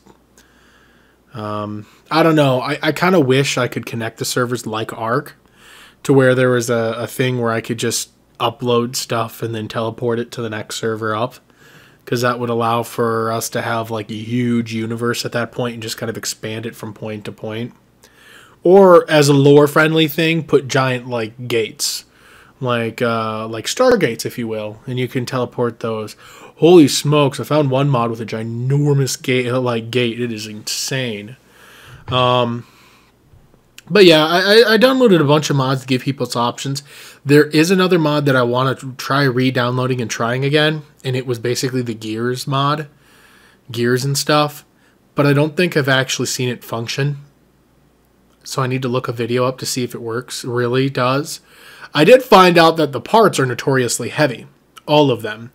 I don't know. I kind of wish I could connect the servers like Arc to where there was a thing where I could just upload stuff and then teleport it to the next server up, because that would allow for us to have like a huge universe at that point and just kind of expand it from point to point. Or as a lore friendly thing, put giant like gates, like stargates, if you will, and you can teleport those. Holy smokes! I found one mod with a ginormous gate. It is insane. But yeah, I downloaded a bunch of mods to give people options. There is another mod that I want to try re-downloading and trying again, and it was basically the Gears mod, Gears and stuff. But I don't think I've actually seen it function. So I need to look a video up to see if it works. It really does. I did find out that the parts are notoriously heavy. All of them.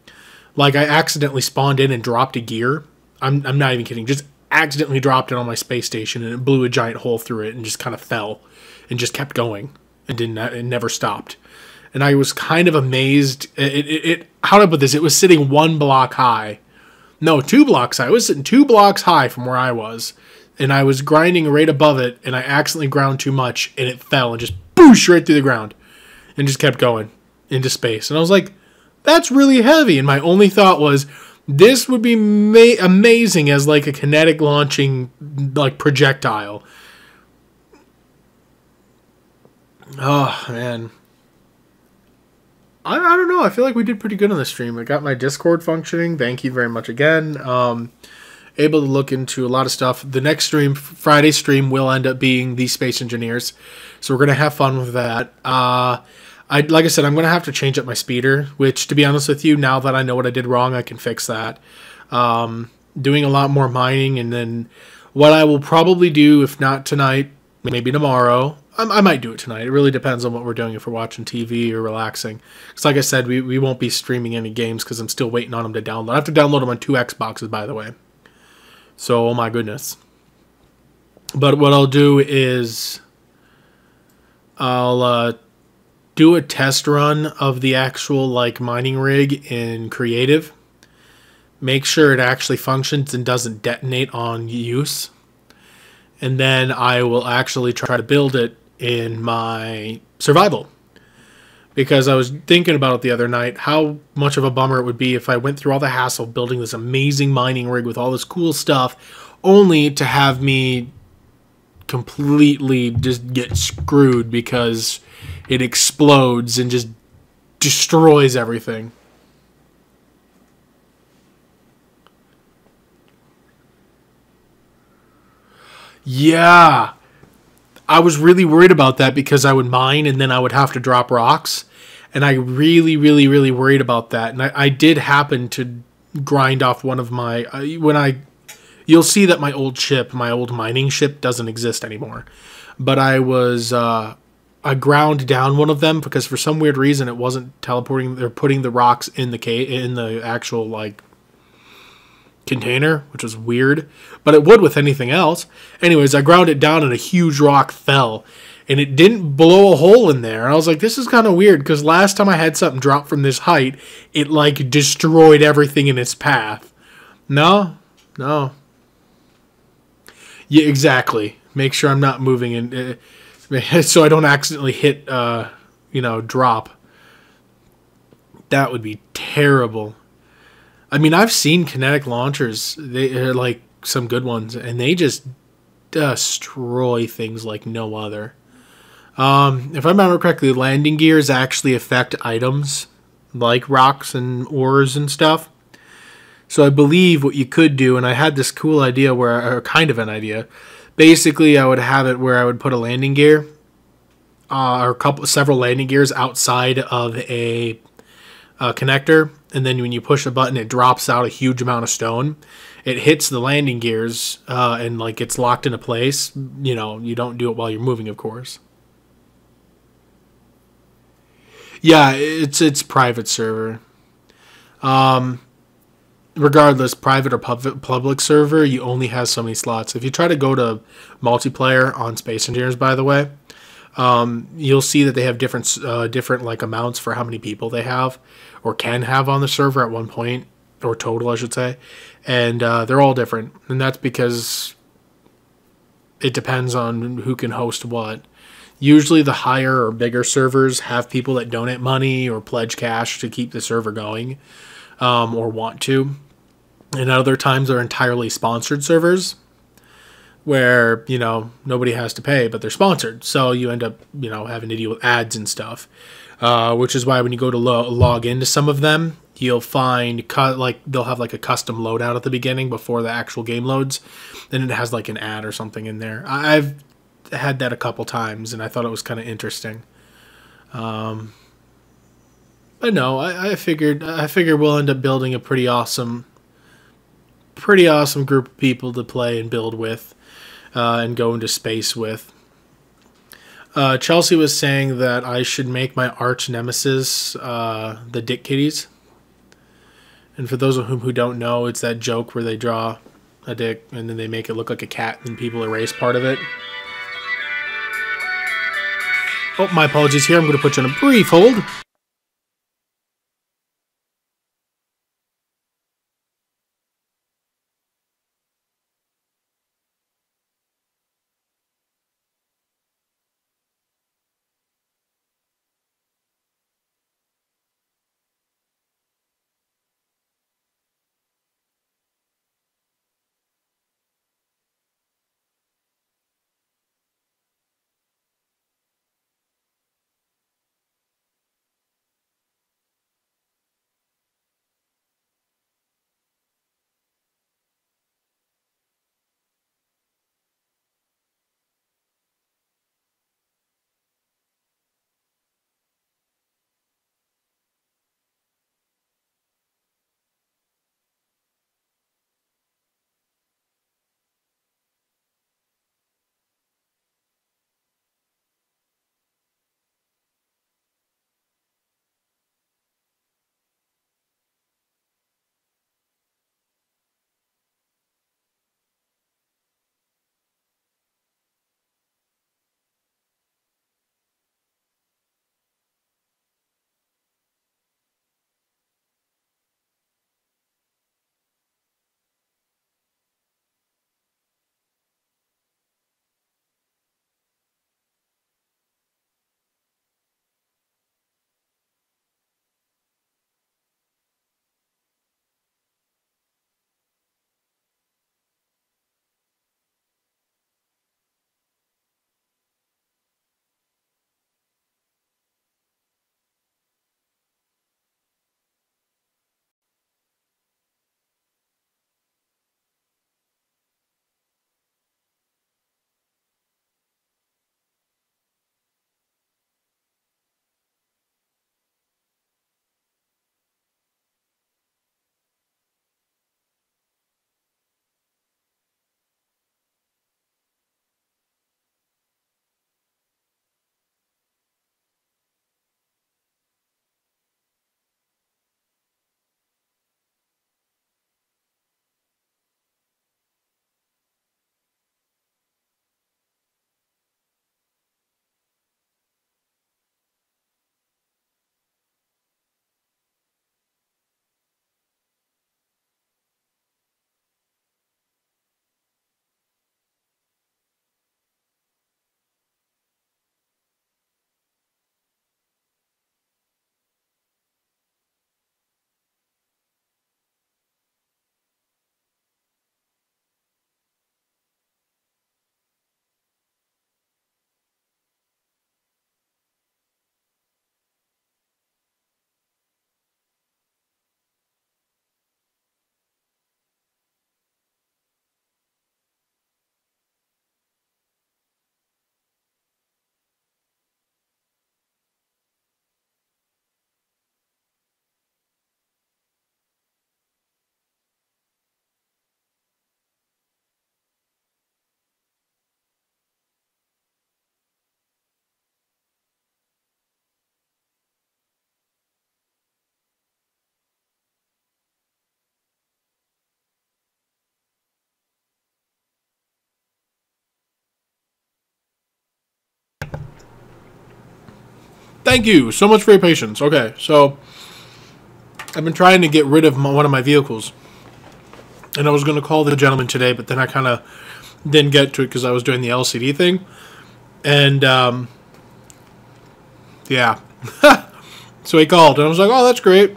Like, I accidentally spawned in and dropped a gear. I'm not even kidding. Just accidentally dropped it on my space station, and it blew a giant hole through it and just kind of fell and just kept going and it never stopped. And I was kind of amazed. How do I put this? It was sitting 1 block high. No, 2 blocks high. It was sitting 2 blocks high from where I was. And I was grinding right above it, and I accidentally ground too much, and it fell and just boosh right through the ground and just kept going into space. And I was like, that's really heavy. And my only thought was, this would be amazing as like a kinetic launching like projectile. Oh, man. I don't know. I feel like we did pretty good on the stream. I got my Discord functioning. Thank you very much again. Able to look into a lot of stuff. The next stream, Friday stream, will end up being the Space Engineers. So we're going to have fun with that. Like I said, I'm going to have to change up my speeder, which, to be honest with you, now that I know what I did wrong, I can fix that. Doing a lot more mining, and then what I will probably do, if not tonight, maybe tomorrow, I might do it tonight. It really depends on what we're doing, if we're watching TV or relaxing. Because like I said, we won't be streaming any games because I'm still waiting on them to download. I have to download them on 2 Xboxes, by the way. So, oh my goodness. But what I'll do is I'll do a test run of the actual like mining rig in creative. Make sure it actually functions and doesn't detonate on use. And then I will actually try to build it in my survival. Because I was thinking about it the other night, how much of a bummer it would be if I went through all the hassle building this amazing mining rig with all this cool stuff, only to have me completely just get screwed because it explodes and just destroys everything. Yeah. I was really worried about that because I would mine and then I would have to drop rocks. And I really worried about that. And I did happen to grind off one of my... You'll see that my old ship, my old mining ship, doesn't exist anymore. But I was... I ground down one of them because for some weird reason it wasn't teleporting or putting the rocks in the actual, like, container, which was weird, but it would with anything else. Anyways, I ground it down and a huge rock fell, and it didn't blow a hole in there. And I was like, this is kind of weird, because last time I had something drop from this height, it like destroyed everything in its path. No. Yeah, exactly. Make sure I'm not moving in, so I don't accidentally hit, drop. That would be terrible. I mean, I've seen kinetic launchers. They're like some good ones, and they just destroy things like no other. If I remember correctly, landing gears actually affect items like rocks and ores and stuff. So I believe what you could do, and I had this cool idea or kind of an idea. Basically, I would have it where I would put a landing gear, or several landing gears outside of a connector, and then when you push a button, it drops out a huge amount of stone. It hits the landing gears, and like it's locked into place. You know, you don't do it while you're moving, of course. Yeah, it's private server. Regardless, private or public server, you only have so many slots. If you try to go to multiplayer on Space Engineers, by the way, you'll see that they have different like amounts for how many people they have or can have on the server at one point, or total, I should say. And they're all different, and that's because it depends on who can host what. Usually the higher or bigger servers have people that donate money or pledge cash to keep the server going, or want to. And other times they're entirely sponsored servers where, you know, nobody has to pay, but they're sponsored. So you end up, you know, having to deal with ads and stuff, which is why when you go to log into some of them, you'll find like they'll have like a custom loadout at the beginning before the actual game loads. Then it has like an ad or something in there. I've had that a couple times, and I thought it was kind of interesting. But no, I figured we'll end up building a pretty awesome group of people to play and build with, and go into space with. Chelsea was saying that I should make my arch nemesis the Dick Kitties. And for those of whom who don't know, it's that joke where they draw a dick, and then they make it look like a cat, and people erase part of it. Oh, my apologies here. I'm going to put you on a brief hold. Thank you so much for your patience. Okay, so I've been trying to get rid of one of my vehicles. And I was going to call the gentleman today, but then I kind of didn't get to it because I was doing the LCD thing. And, yeah. So he called, and I was like, oh, that's great.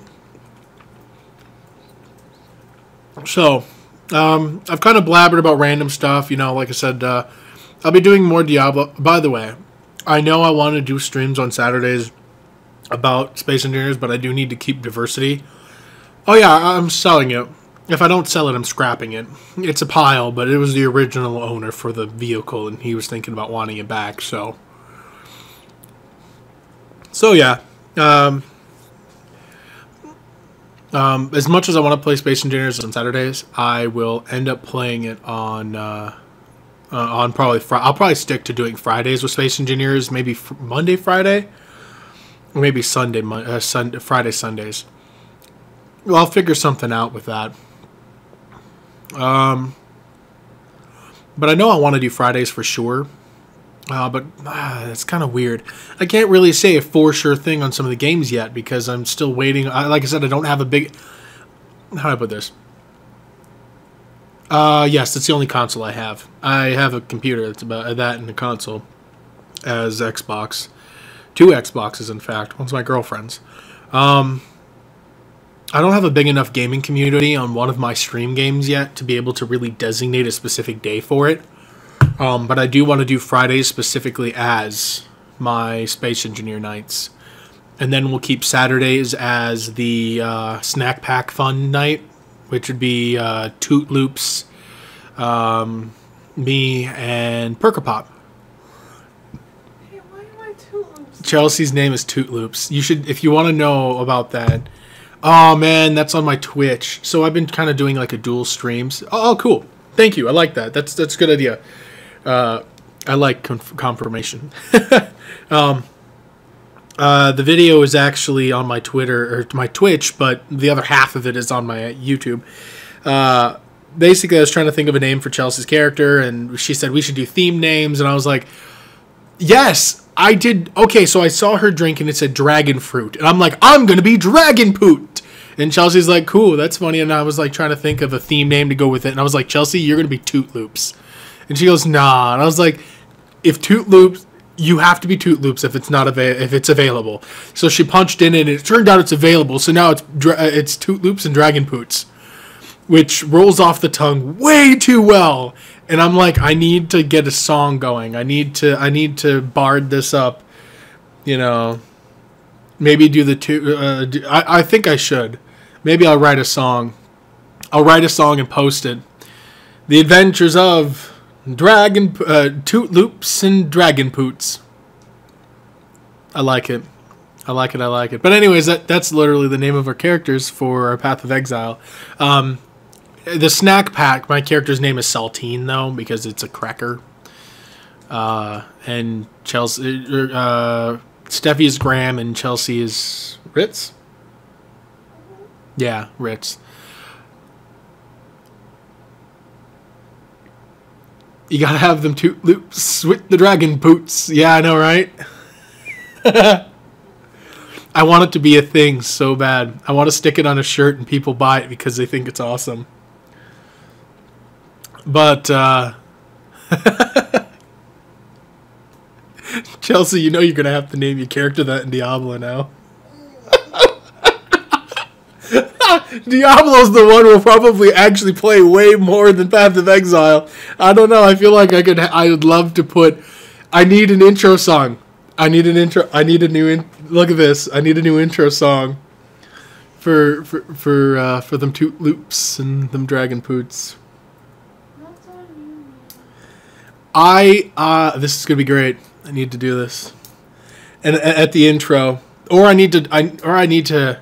So, I've kind of blabbered about random stuff. You know, like I said, I'll be doing more Diablo. By the way, I know I want to do streams on Saturdays about Space Engineers, but I do need to keep diversity. Oh yeah, I'm selling it. If I don't sell it, I'm scrapping it. It's a pile, but it was the original owner for the vehicle, and he was thinking about wanting it back, so yeah. As much as I want to play Space Engineers on Saturdays, I will end up playing it on probably I'll probably stick to doing Fridays with Space Engineers, maybe Monday, Friday, or maybe Friday, Sundays. Well, I'll figure something out with that. But I know I want to do Fridays for sure. But it's kind of weird. I can't really say a for sure thing on some of the games yet because I'm still waiting. Like I said, I don't have a big... How do I put this? Yes, that's the only console I have. I have a computer that's about that and a console as Xbox. 2 Xboxes, in fact. One's my girlfriend's. I don't have a big enough gaming community on one of my stream games yet to be able to really designate a specific day for it. But I do want to do Fridays specifically as my Space Engineer nights. And then we'll keep Saturdays as the Snack Pack Fun night, which would be Toot Loops, me, and Perkapop. Hey, why am I Toot Loops? Chelsea's name is Toot Loops. You should, if you want to know about that. Oh, man, that's on my Twitch. So I've been kind of doing like a dual streams. Oh, cool. Thank you. I like that. That's a good idea. I like confirmation. The video is actually on my Twitter or my Twitch, but the other half of it is on my YouTube. Basically, I was trying to think of a name for Chelsea's character, and she said we should do theme names, and I was like, yes, I did. Okay, so I saw her drink, and it said Dragon Fruit, and I'm like, I'm gonna be Dragon Poot. And Chelsea's like, cool, that's funny. And I was like trying to think of a theme name to go with it, and I was like, Chelsea, you're gonna be Toot Loops. And she goes, nah. And I was like, if Toot Loops, you have to be Toot Loops if it's not if it's available. So she punched in, and it turned out it's available. So now it's Toot Loops and Dragon Poots, which rolls off the tongue way too well. And I'm like, I need to get a song going. I need to bard this up. You know, maybe do the two. I think I should. Maybe I'll write a song. I'll write a song and post it. The Adventures of Toot Loops and Dragon Poots. I like it. I like it. I like it. But anyways, that's literally the name of our characters for our Path of Exile. The Snack Pack, my character's name is Saltine, though, because it's a cracker. And Chelsea, Steffi is Graham, and Chelsea is Ritz? Yeah, Ritz. You gotta have them Toot Loops with the Dragon Poots. Yeah, I know, right? I want it to be a thing so bad. I want to stick it on a shirt and people buy it because they think it's awesome. But, Chelsea, you know you're gonna have to name your character that in Diablo now. Diablo's the one we'll probably actually play way more than Path of Exile. I don't know. I feel like I would love to put. I need an intro song. I need an intro. I need a new. Look at this. I need a new intro song. For them Toot Loops and them Dragon Poots. This is gonna be great. I need to do this. And at the intro, I need to.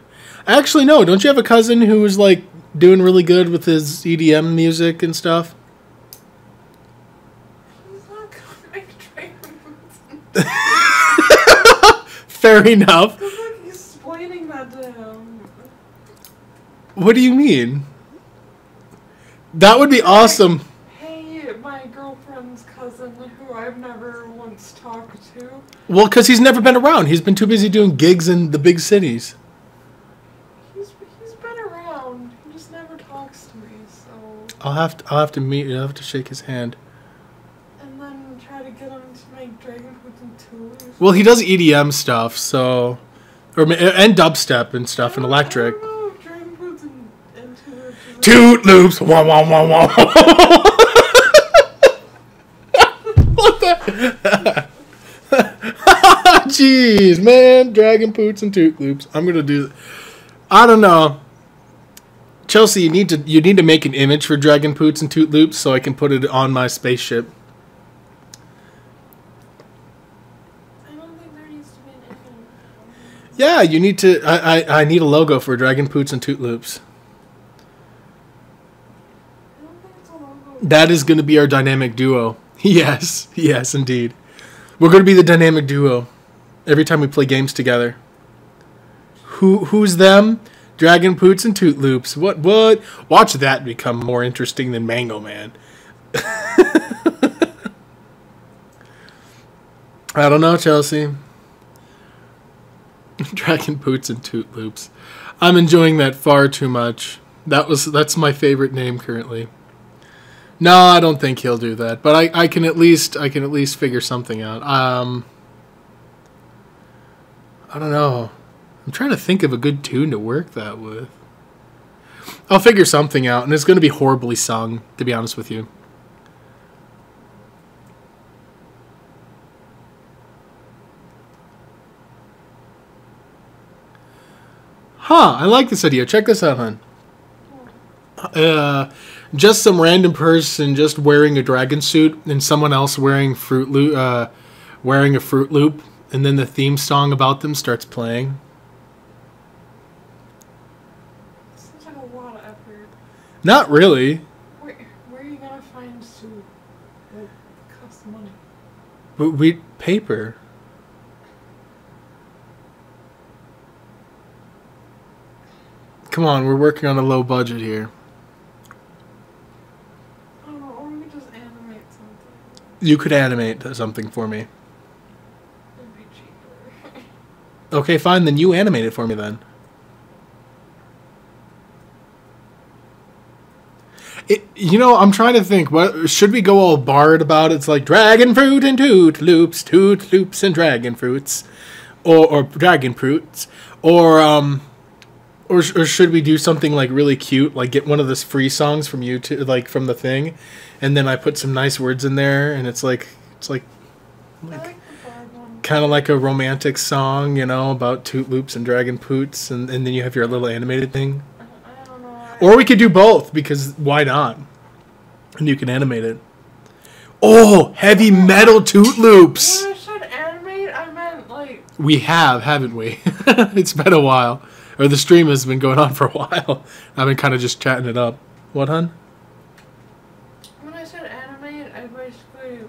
Actually, no. Don't you have a cousin who was like doing really good with his EDM music and stuff? He's not gonna make Dragon. Fair enough. Good luck explaining that to him. What do you mean? That would be awesome. Hey, my girlfriend's cousin, who I've never once talked to. Well, because he's never been around. He's been too busy doing gigs in the big cities. He's been around. He just never talks to me. So I'll have to meet. I'll have to shake his hand. and then try to get him to make Dragon Poots and Toot Loops. Well, he does EDM stuff, so and dubstep and stuff and electric. I don't know if Dragon Poots and Toot Loops. Toot Loops. Wah wah wah wah. What the? Jeez, man. Dragon Poots and Toot Loops. I'm gonna do. I don't know. Chelsea, you need to make an image for Dragon Poots and Toot Loops so I can put it on my spaceship. I don't think there needs to be an image. Yeah, you need to. I need a logo for Dragon Poots and Toot Loops. I don't think it's a logo. That is going to be our dynamic duo. Yes, yes, indeed. We're going to be the dynamic duo every time we play games together. Who's them? Dragon Poots and Toot Loops. What? Watch that become more interesting than Mango Man. I don't know, Chelsea. Dragon Boots and Toot Loops. I'm enjoying that far too much. That's my favorite name currently. No, I don't think he'll do that, but I can at least figure something out. I don't know. I'm trying to think of a good tune to work that with. I'll figure something out, and it's going to be horribly sung, to be honest with you. Huh, I like this idea. Check this out, hon. Just some random person just wearing a dragon suit and someone else wearing wearing a Fruit Loop, and then the theme song about them starts playing. Seems like a lot of effort. Not really. Where are you gonna find suit that costs money? But paper. Come on, we're working on a low budget here. I don't know, or we could just animate something. You could animate something for me. It'd be cheaper. Okay, fine, then you animate it for me then. You know, I'm trying to think. What should we go all bard about? It's like dragon fruit and toot loops and dragon fruits, or dragon fruits, or should we do something like really cute, like get one of those free songs from YouTube, like from the thing, and then I put some nice words in there, and it's like kind of like a romantic song, you know, about toot loops and dragon poots, and then you have your little animated thing. I don't know. Or we could do both, because why not? And you can animate it. Oh, heavy metal toot loops! When I said animate, I meant like... We have, haven't we? It's been a while. Or the stream has been going on for a while. I've been kind of just chatting it up. What, hun? When I said animate, I basically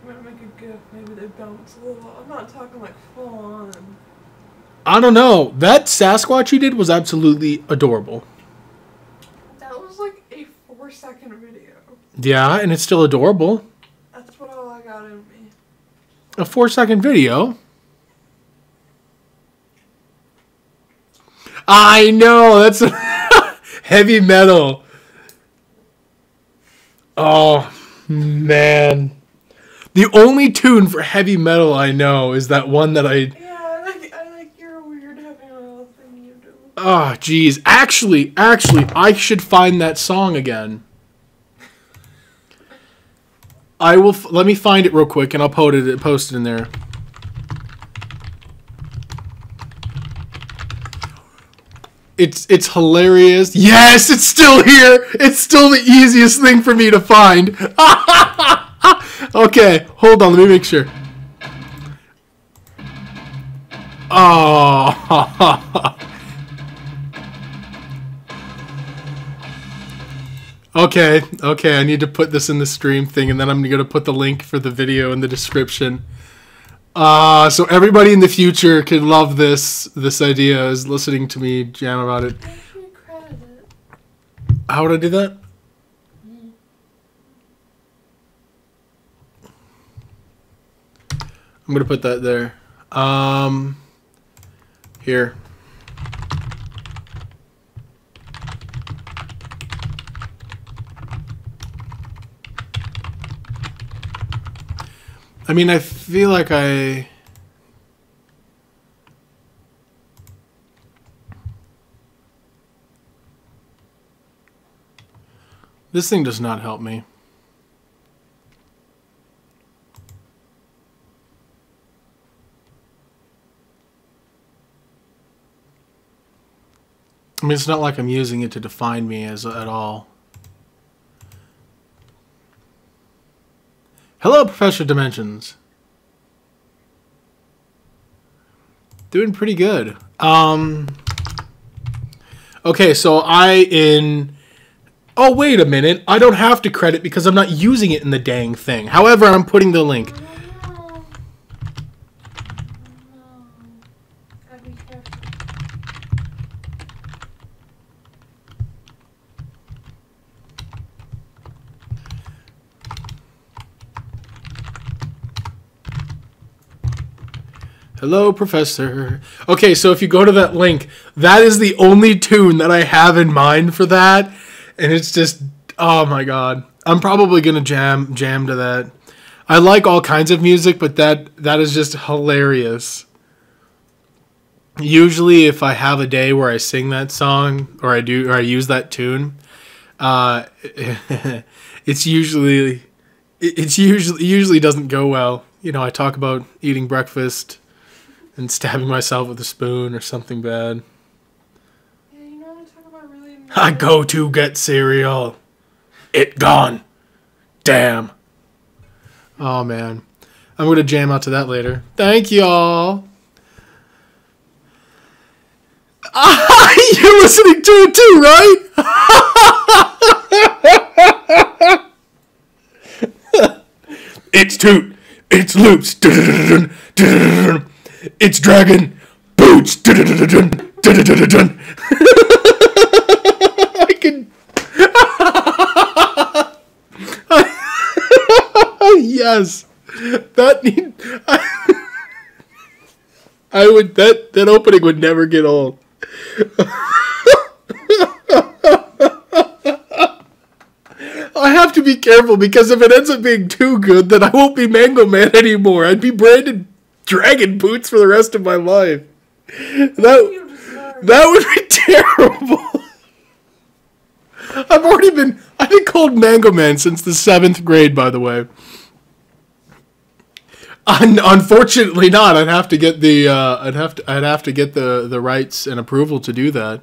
meant make a GIF. Maybe they bounce a little. I'm not talking like full on. I don't know. That Sasquatch you did was absolutely adorable. That was like a 4-second video. Yeah, and it's still adorable. That's what all I got in me. A 4-second video? I know, that's heavy metal. Oh, man. The only tune for heavy metal I know is that one that Yeah, I like your weird heavy metal thing you do. Oh, jeez. Actually, I should find that song again. I will. Let me find it real quick, and I'll post it in there. It's hilarious. Yes, it's still here. It's still the easiest thing for me to find. Okay, hold on. Let me make sure. Oh. Okay, I need to put this in the stream thing, and then I'm going to put the link for the video in the description. So everybody in the future can love this idea, is listening to me jam about it. How would I do that? I'm going to put that there. Here. I mean, I feel like this thing does not help me. I mean, it's not like I'm using it to define me at all. Hello, Professor Dimensions. Doing pretty good. Okay, so oh, wait a minute. I don't have to credit because I'm not using it in the dang thing. However, I'm putting the link. Hello, Professor. Okay, so if you go to that link, that is the only tune that I have in mind for that. And it's just, oh my god. I'm probably going to jam to that. I like all kinds of music, but that is just hilarious. Usually if I have a day where I sing that song, or I use that tune, it usually doesn't go well. You know, I talk about eating breakfast and stabbing myself with a spoon or something bad. Yeah, you know, I talk about really. I go to get cereal. It gone. Damn. Oh man, I'm gonna jam out to that later. Thank y'all. You're listening to it too, right? It's Toot. It's Loops. It's Dragon. Boots. I can. Yes. That opening would never get old. I have to be careful because if it ends up being too good, then I won't be Mango Man anymore. I'd be branded Dragon Boots for the rest of my life. That would be terrible. I've been called Mango Man since the 7th grade, by the way. Unfortunately not. I'd have to get the rights and approval to do that.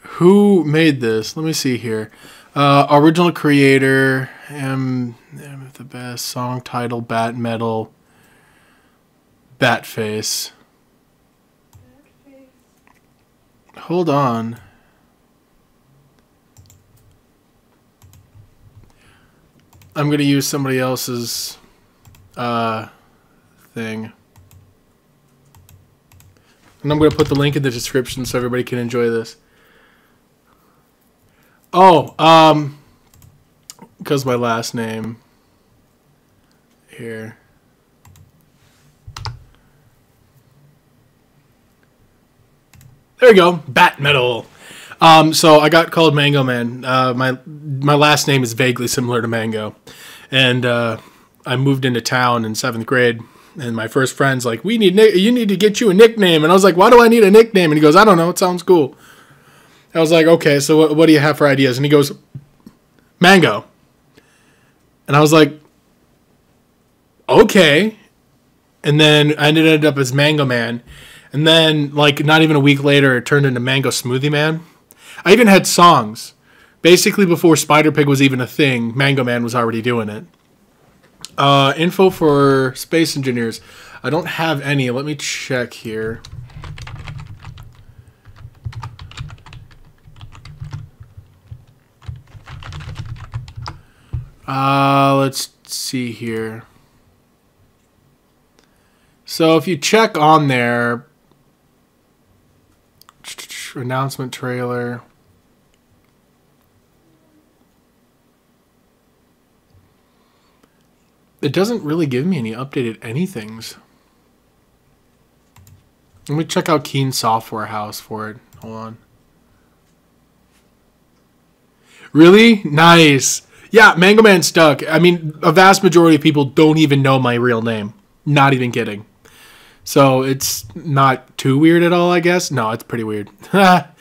Who made this? Let me see here. Original creator, the best song title, Batmetal, Batface. Hold on. I'm gonna use somebody else's thing. And I'm going to put the link in the description so everybody can enjoy this. Oh, because my last name here. There we go, Batmetal. So I got called Mango Man. My last name is vaguely similar to Mango, and I moved into town in 7th grade. And my first friend's like, you need to get you a nickname. And I was like, why do I need a nickname? And he goes, I don't know. It sounds cool. I was like, okay, so what do you have for ideas? And he goes, Mango. And I was like, okay. And then I ended up as Mango Man. And then, like, not even a week later, it turned into Mango Smoothie Man. I even had songs. Basically, before Spider Pig was even a thing, Mango Man was already doing it. Info for space engineers. I don't have any. Let me check here. Let's see here. So if you check on there, announcement trailer. It doesn't really give me any updated anythings. Let me check out Keen Software House for it. Hold on. Really? Nice. Yeah, Mango Man stuck. I mean, a vast majority of people don't even know my real name. Not even kidding. So it's not too weird at all, I guess. No, it's pretty weird. Like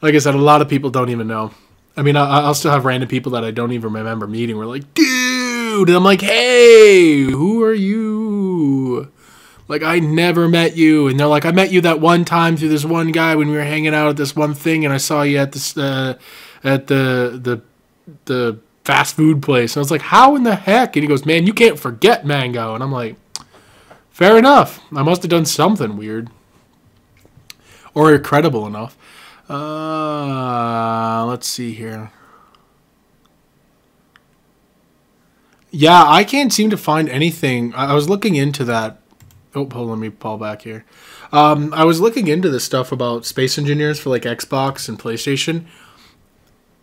I said, a lot of people don't even know. I mean, I'll still have random people that I don't even remember meeting. We're like, dude. And I'm like, hey, who are you? Like, I never met you. And they're like, I met you that one time through this one guy when we were hanging out at this one thing. And I saw you at this, at the fast food place. And I was like, how in the heck? And he goes, man, you can't forget Mango. And I'm like, fair enough. I must have done something weird. Or credible enough. Let's see here. Yeah, I can't seem to find anything. I was looking into that. Oh, hold on, let me pull back here. I was looking into this stuff about space engineers for like Xbox and PlayStation.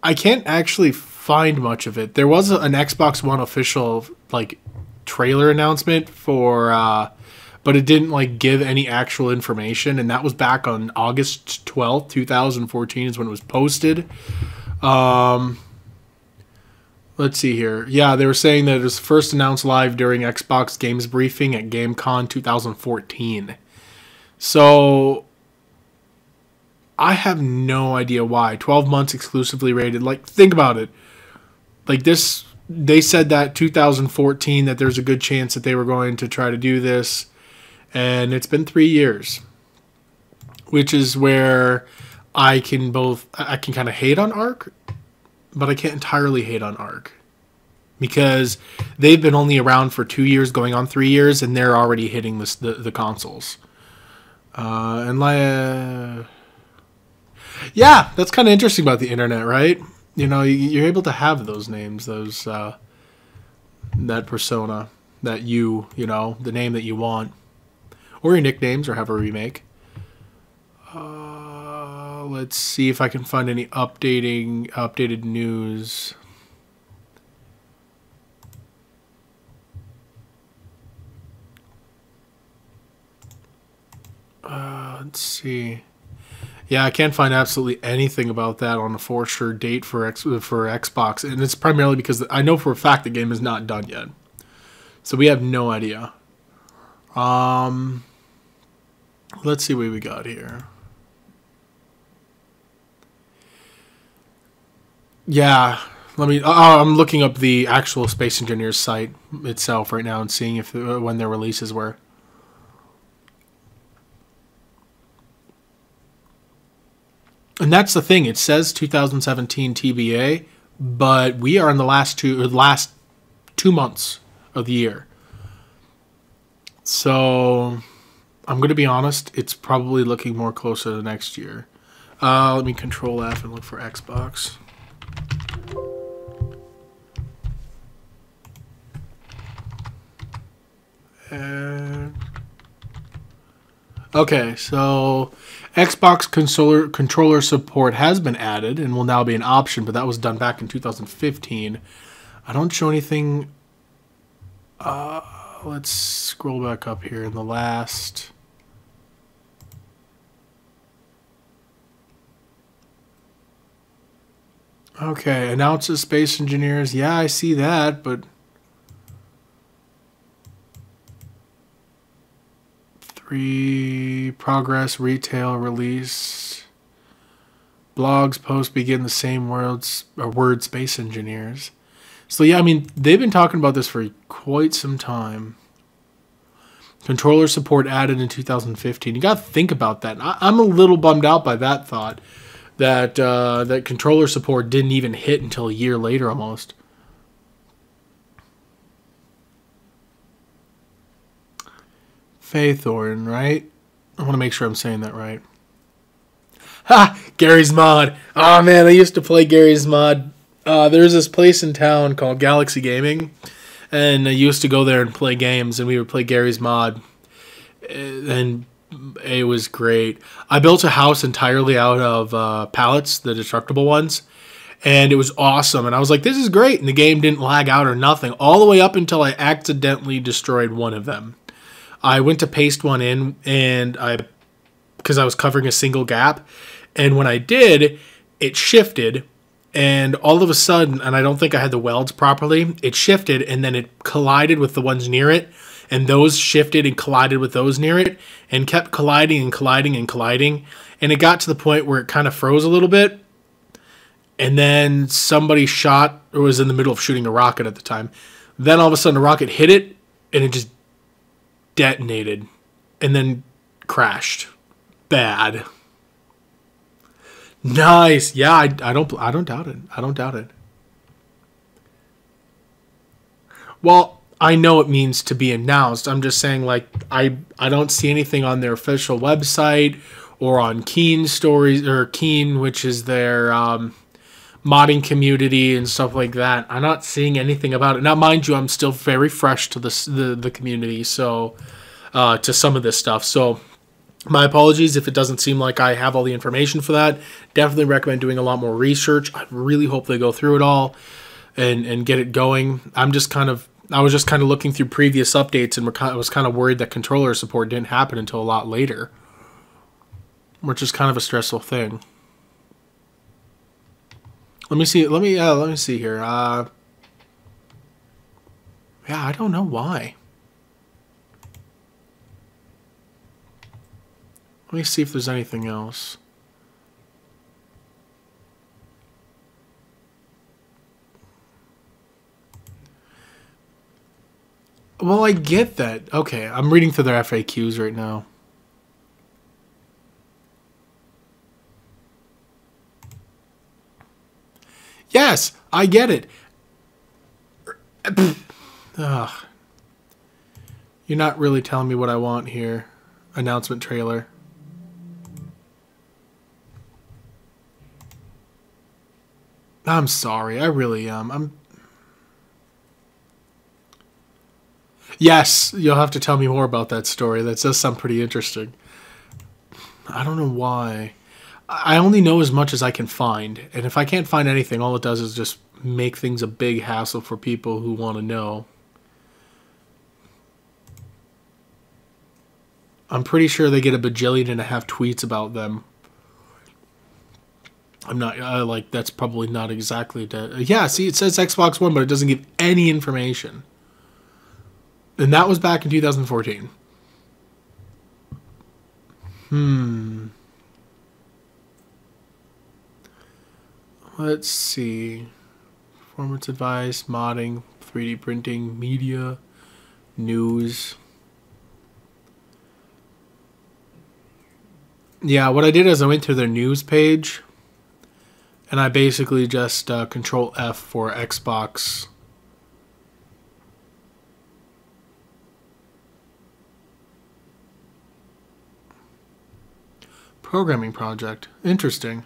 I can't actually find much of it. There was an Xbox One official like trailer announcement for but it didn't like give any actual information, and that was back on August 12th, 2014 is when it was posted. Let's see here. Yeah, they were saying that it was first announced live during Xbox Games Briefing at GameCon 2014. So I have no idea why. 12 months exclusively rated. Like, think about it. Like this, they said that 2014 that there's a good chance that they were going to try to do this, and it's been 3 years, which is where I can kind of hate on Ark, but I can't entirely hate on Ark because they've been only around for 2 years, going on 3 years, and they're already hitting the consoles. Yeah, that's kind of interesting about the internet, right? You know, you're able to have those names, those that persona, that you know, the name that you want, or your nicknames, or have a remake. Let's see if I can find any updated news. Let's see. Yeah, I can't find absolutely anything about that on a for sure date for Xbox, and it's primarily because I know for a fact the game is not done yet, so we have no idea. Let's see what we got here. Yeah, I'm looking up the actual Space Engineers site itself right now and seeing if when their releases were. And that's the thing. It says 2017 TBA, but we are in the last 2 months of the year. So I'm going to be honest. It's probably looking more closer to next year. Let me Control F and look for Xbox. Okay, so Xbox controller support has been added and will now be an option, but that was done back in 2015. I don't show anything. Let's scroll back up here in the last. Okay, announces Space Engineers. Yeah, I see that, but progress, retail, release, blogs, posts begin the same word, Space Engineers. So yeah, I mean, they've been talking about this for quite some time. Controller support added in 2015. You got to think about that. I'm a little bummed out by that thought, that that controller support didn't even hit until a year later almost. Faithorn, right? I want to make sure I'm saying that right. Ha! Gary's Mod. Oh man, I used to play Gary's Mod. There's this place in town called Galaxy Gaming, and I used to go there and play games, and we would play Gary's Mod, and it was great. I built a house entirely out of pallets, the destructible ones, and it was awesome. And I was like, this is great, and the game didn't lag out or nothing, all the way up until I accidentally destroyed one of them. I went to paste one in, and because I was covering a single gap, and when I did, it shifted, and all of a sudden, and I don't think I had the welds properly, it shifted, and then it collided with the ones near it, and those shifted and collided with those near it, and kept colliding and colliding and colliding, and it got to the point where it kind of froze a little bit, and then somebody shot, or was in the middle of shooting a rocket at the time, then all of a sudden a rocket hit it, and it just detonated, and then crashed. Bad. Nice. Yeah, I don't doubt it. I don't doubt it. Well, I know it means to be announced. I'm just saying, like, I don't see anything on their official website or on Keen stories, or Keen, which is their modding community and stuff like that. I'm not seeing anything about it. Now, mind you, I'm still very fresh to the community, so to some of this stuff. So my apologies if it doesn't seem like I have all the information for that. Definitely recommend doing a lot more research. I really hope they go through it all and get it going. I'm just kind of I was just kind of looking through previous updates and I was kind of worried that controller support didn't happen until a lot later, which is kind of a stressful thing. Let me see. Let me see here. Yeah, I don't know why. Let me see if there's anything else. Well, I get that. Okay, I'm reading through their FAQs right now. Yes, I get it. Ugh. You're not really telling me what I want here. Announcement trailer. I'm sorry, I really am. Yes, you'll have to tell me more about that story. That does sound pretty interesting. I don't know why. I only know as much as I can find. And if I can't find anything, all it does is just make things a big hassle for people who want to know. I'm pretty sure they get a bajillion and a half tweets about them. I'm not, like, that's probably not exactly... yeah, see, it says Xbox One, but it doesn't give any information. And that was back in 2014. Let's see. Performance advice, modding, 3D printing, media, news. Yeah, what I did is I went to their news page, and I basically just Control F for Xbox. Programming project. Interesting.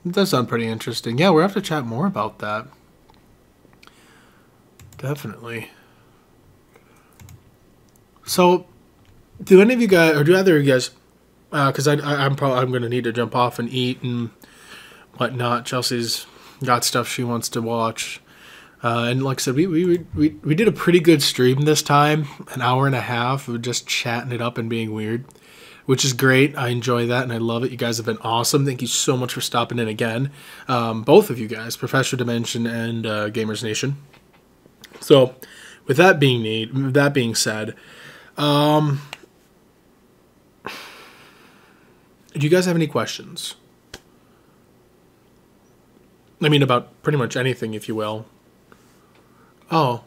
It does sound pretty interesting. Yeah, we'll have to chat more about that. Definitely. So, do any of you guys, or do either of you guys, because I'm going to need to jump off and eat and whatnot. Chelsea's got stuff she wants to watch. And like I said, we did a pretty good stream this time, an hour and a half of just chatting it up and being weird, which is great. I enjoy that and I love it. You guys have been awesome. Thank you so much for stopping in again. Both of you guys, Professor Dimension and Gamers Nation. So, with that being said, do you guys have any questions? I mean, about pretty much anything, if you will. Oh,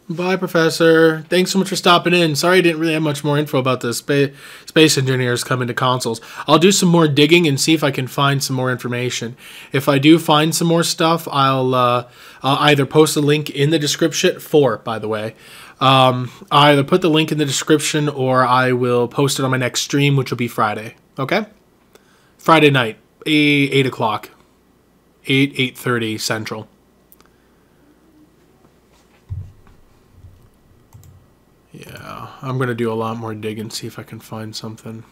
bye, Professor. Thanks so much for stopping in. Sorry I didn't really have much more info about the space engineers coming to consoles. I'll do some more digging and see if I can find some more information. If I do find some more stuff, I'll either post a link in the description by the way. I'll either put the link in the description or I will post it on my next stream, which will be Friday. Okay? Friday night, 8 o'clock. 8:30 Central. Yeah, I'm going to do a lot more digging, see if I can find something.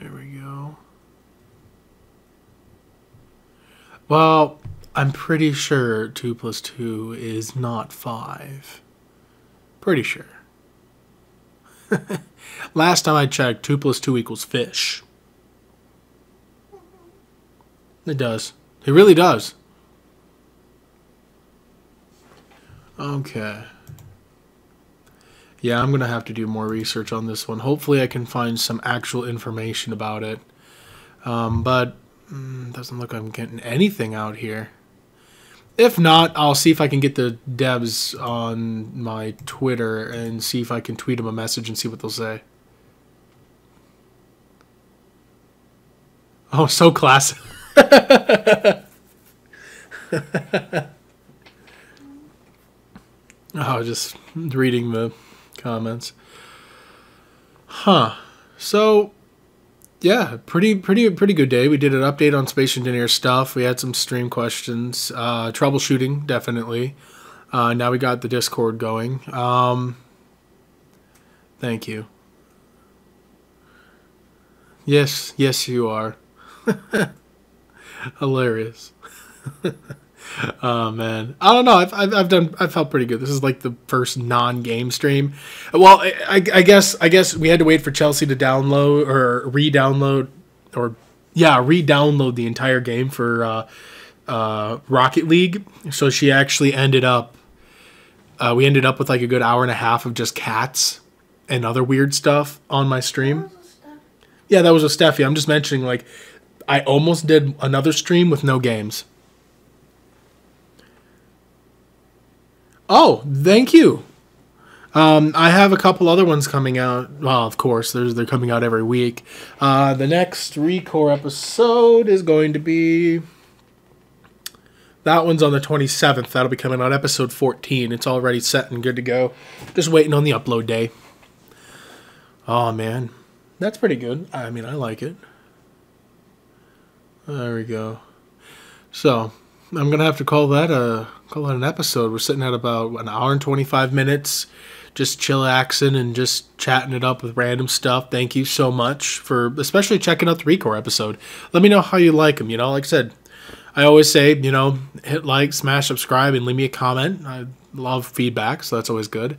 There we go. Well, I'm pretty sure 2 plus 2 is not 5. Pretty sure. Last time I checked, 2 plus 2 equals fish. It does. It really does. Okay. Yeah, I'm going to have to do more research on this one. Hopefully I can find some actual information about it. But doesn't look like I'm getting anything out here. If not, I'll see if I can get the devs on my Twitter and see if I can tweet them a message and see what they'll say. Oh, so classic. Oh, just reading the comments. Huh. So, yeah, pretty good day. We did an update on Space Engineer stuff. We had some stream questions. Troubleshooting, definitely. Now we got the Discord going. Thank you. Yes, you are. Hilarious. Oh man, I don't know. I've felt pretty good. This is like the first non-game stream. Well, I guess we had to wait for Chelsea to download or re-download the entire game for Rocket League. So she actually ended up. We ended up with like a good hour and a half of just cats and other weird stuff on my stream. Yeah, that was with Steffi. I'm just mentioning, like, I almost did another stream with no games. Oh, thank you. I have a couple other ones coming out. Well, of course, they're coming out every week. The next Recore episode is going to be... That one's on the 27th. That'll be coming out, episode 14. It's already set and good to go. Just waiting on the upload day. Oh, man. That's pretty good. I mean, I like it. There we go. So, I'm going to have to call that an episode. We're sitting at about an hour and 25 minutes, just chillaxing and just chatting it up with random stuff. Thank you so much for especially checking out the Recore episode. Let me know how you like them. You know, like I said, I always say, you know, hit like, smash subscribe, and leave me a comment. I love feedback, so that's always good.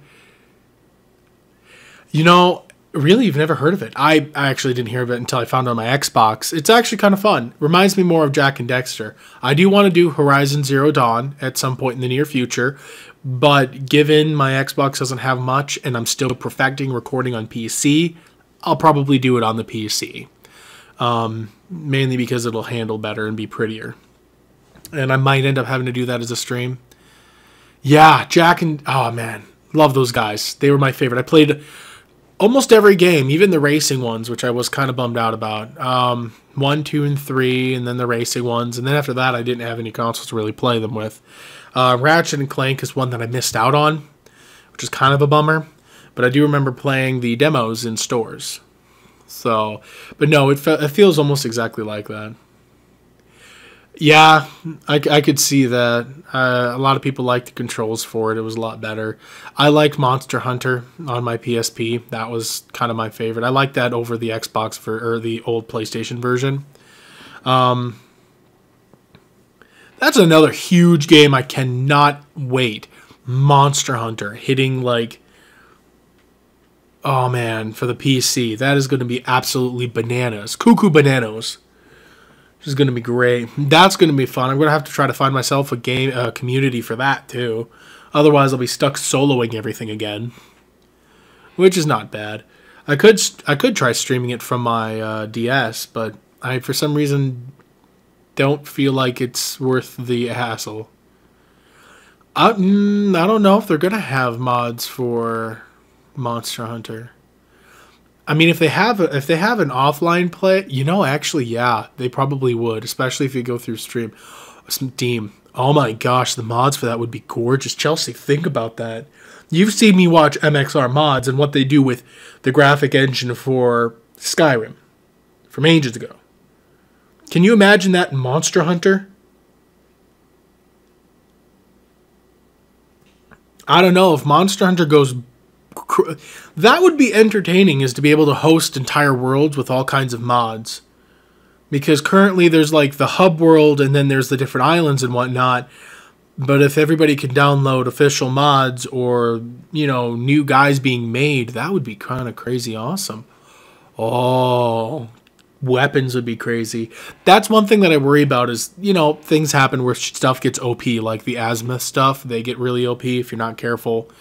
You know, really, you've never heard of it. I actually didn't hear of it until I found it on my Xbox. It's actually kind of fun. Reminds me more of Jack and Dexter. I do want to do Horizon Zero Dawn at some point in the near future, but given my Xbox doesn't have much and I'm still perfecting recording on PC, I'll probably do it on the PC. Mainly because it'll handle better and be prettier. And I might end up having to do that as a stream. Yeah, Jack and... Oh, man. Love those guys. They were my favorite. I played... almost every game, even the racing ones, which I was kind of bummed out about. 1, 2, and 3, and then the racing ones. And then after that, I didn't have any consoles to really play them with. Ratchet and Clank is one that I missed out on, which is kind of a bummer. But I do remember playing the demos in stores. So, but no, it feels almost exactly like that. Yeah, I could see that. A lot of people liked the controls for it. It was a lot better. I liked Monster Hunter on my PSP. That was kind of my favorite. I liked that over the Xbox or the old PlayStation version. That's another huge game I cannot wait. Monster Hunter hitting like... Oh man, for the PC. That is going to be absolutely bananas. Cuckoo bananas. Which is going to be great. That's going to be fun. I'm going to have to try to find myself a community for that too. Otherwise, I'll be stuck soloing everything again, which is not bad. I could try streaming it from my DS, but I for some reason don't feel like it's worth the hassle. I don't know if they're going to have mods for Monster Hunter. I mean, if they have an offline play, you know, actually, yeah, they probably would, especially if you go through Steam. Oh my gosh, the mods for that would be gorgeous. Chelsea, think about that. You've seen me watch MXR mods and what they do with the graphic engine for Skyrim from ages ago. Can you imagine that in Monster Hunter? I don't know if Monster Hunter goes... That would be entertaining, is to be able to host entire worlds with all kinds of mods. Because currently there's like the hub world and then there's the different islands and whatnot. But if everybody could download official mods or, you know, new guys being made, that would be kind of crazy awesome. Oh, weapons would be crazy. That's one thing that I worry about is, you know, things happen where stuff gets OP, like the Azimuth stuff. They get really OP if you're not careful.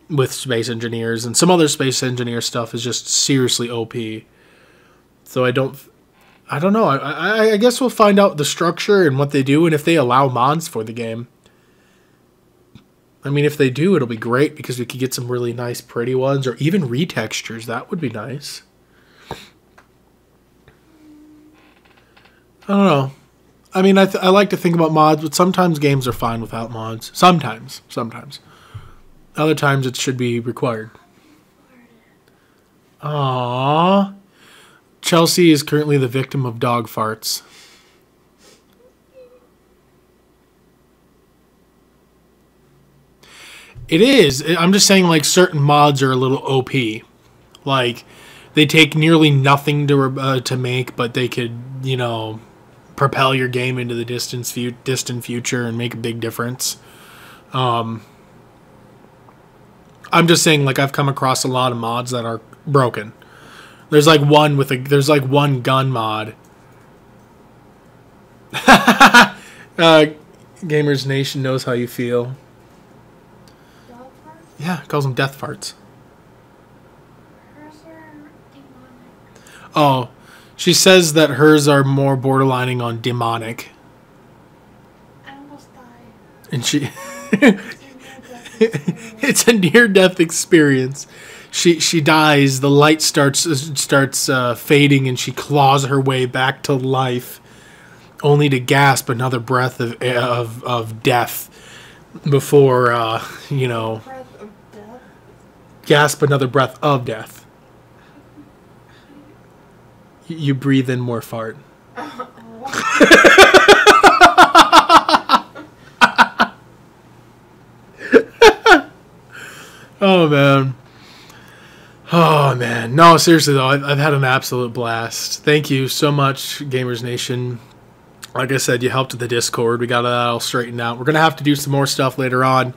With Space Engineers, and some other Space Engineer stuff is just seriously OP. So I don't know. I guess we'll find out the structure and what they do and if they allow mods for the game. I mean, if they do, it'll be great because we could get some really nice pretty ones or even retextures. That would be nice. I don't know. I mean, I, I, I, I, I, I, I, I, I, I, I, I, I, I, I, I, I, I, I like to think about mods, but sometimes games are fine without mods. Sometimes. I don't know. I mean, I like to think about mods, but sometimes games are fine without mods. Sometimes. I don't know. I mean, I like to think about mods, but sometimes games are fine without mods. Sometimes. Other times it should be required. Aww. Chelsea is currently the victim of dog farts. It is. I'm just saying, like, certain mods are a little OP. Like, they take nearly nothing to make, but they could, you know, propel your game into the distant future and make a big difference. I'm just saying, like, I've come across a lot of mods that are broken. There's like one gun mod. Gamers Nation knows how you feel. Yeah, it calls them death farts. Hers are demonic. Oh, she says that hers are more borderlining on demonic. I almost died. And she... It's a near-death experience. She dies, the light starts fading, and she claws her way back to life, only to gasp another breath of death before, you know... Gasp another breath of death. You breathe in more fart. Oh, man. Oh, man. No, seriously, though, I've had an absolute blast. Thank you so much, Gamers Nation. Like I said, you helped with the Discord. We got that all straightened out. We're going to have to do some more stuff later on.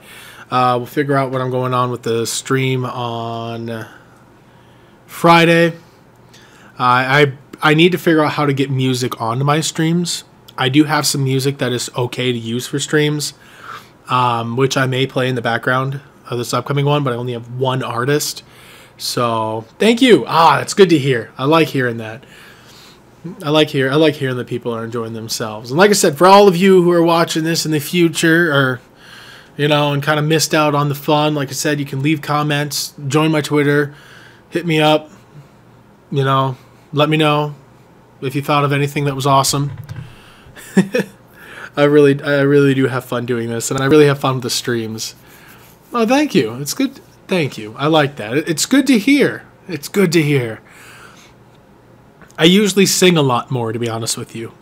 We'll figure out what I'm going on with the stream on Friday. I need to figure out how to get music onto my streams. I do have some music that is okay to use for streams, which I may play in the background of this upcoming one, but I only have one artist. So thank you. That's good to hear. I like hearing that. I like hearing that people are enjoying themselves. And like I said, for all of you who are watching this in the future, or you know, and kind of missed out on the fun, like I said, you can leave comments, join my Twitter, hit me up, you know, let me know if you thought of anything that was awesome. I really do have fun doing this, and I really have fun with the streams. Oh, thank you. It's good. Thank you. I like that. It's good to hear. It's good to hear. I usually sing a lot more, to be honest with you.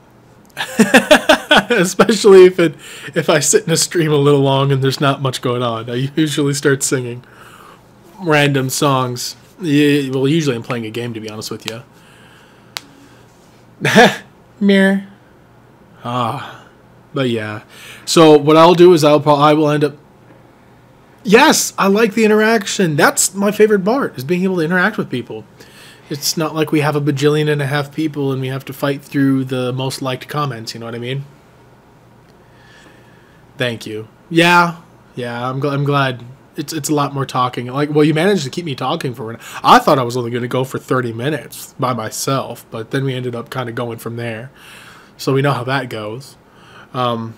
Especially if I sit in a stream a little long and there's not much going on. I usually start singing random songs. Yeah, well, usually I'm playing a game, to be honest with you. Mirror. But yeah. So what I'll do is I will end up... Yes, I like the interaction. That's my favorite part, is being able to interact with people. It's not like we have 1.5 billion people and we have to fight through the most liked comments, you know what I mean? Thank you. Yeah, I'm glad. It's a lot more talking. Like, well, you managed to keep me talking for an... I thought I was only going to go for 30 minutes by myself, but then we ended up kind of going from there. So we know how that goes. But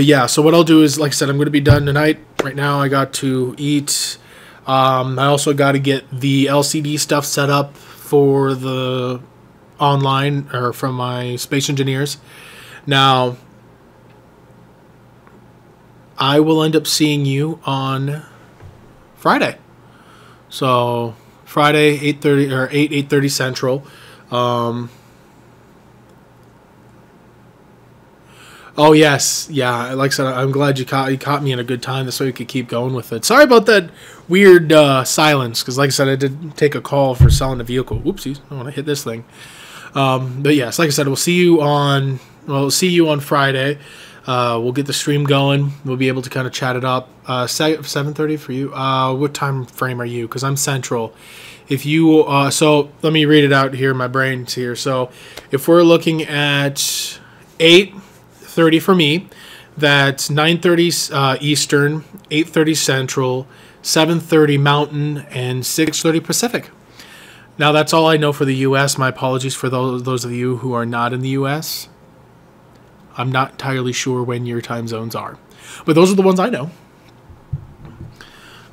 yeah, so what I'll do is, like I said, I'm going to be done tonight. Right now I got to eat. I also got to get the LCD stuff set up for the online, or from my space engineers. Now, I will end up seeing you on Friday. So Friday, 8:30 or 8:30 Central. Oh yes, yeah. Like I said, I'm glad you caught me in a good time. This way we could keep going with it. Sorry about that weird silence, because like I said, I did take a call for selling a vehicle. Oopsies! I want to hit this thing. But yes, like I said, we'll see you on Friday. We'll get the stream going. We'll be able to kind of chat it up. 7:30 for you. What time frame are you? Because I'm Central. If you so let me read it out here. My brain's here. So if we're looking at 8:30 for me, that's 9:30 Eastern, 8:30 Central, 7:30 Mountain, and 6:30 Pacific. Now that's all I know for the U.S. My apologies for those of you who are not in the U.S. I'm not entirely sure when your time zones are, but those are the ones I know.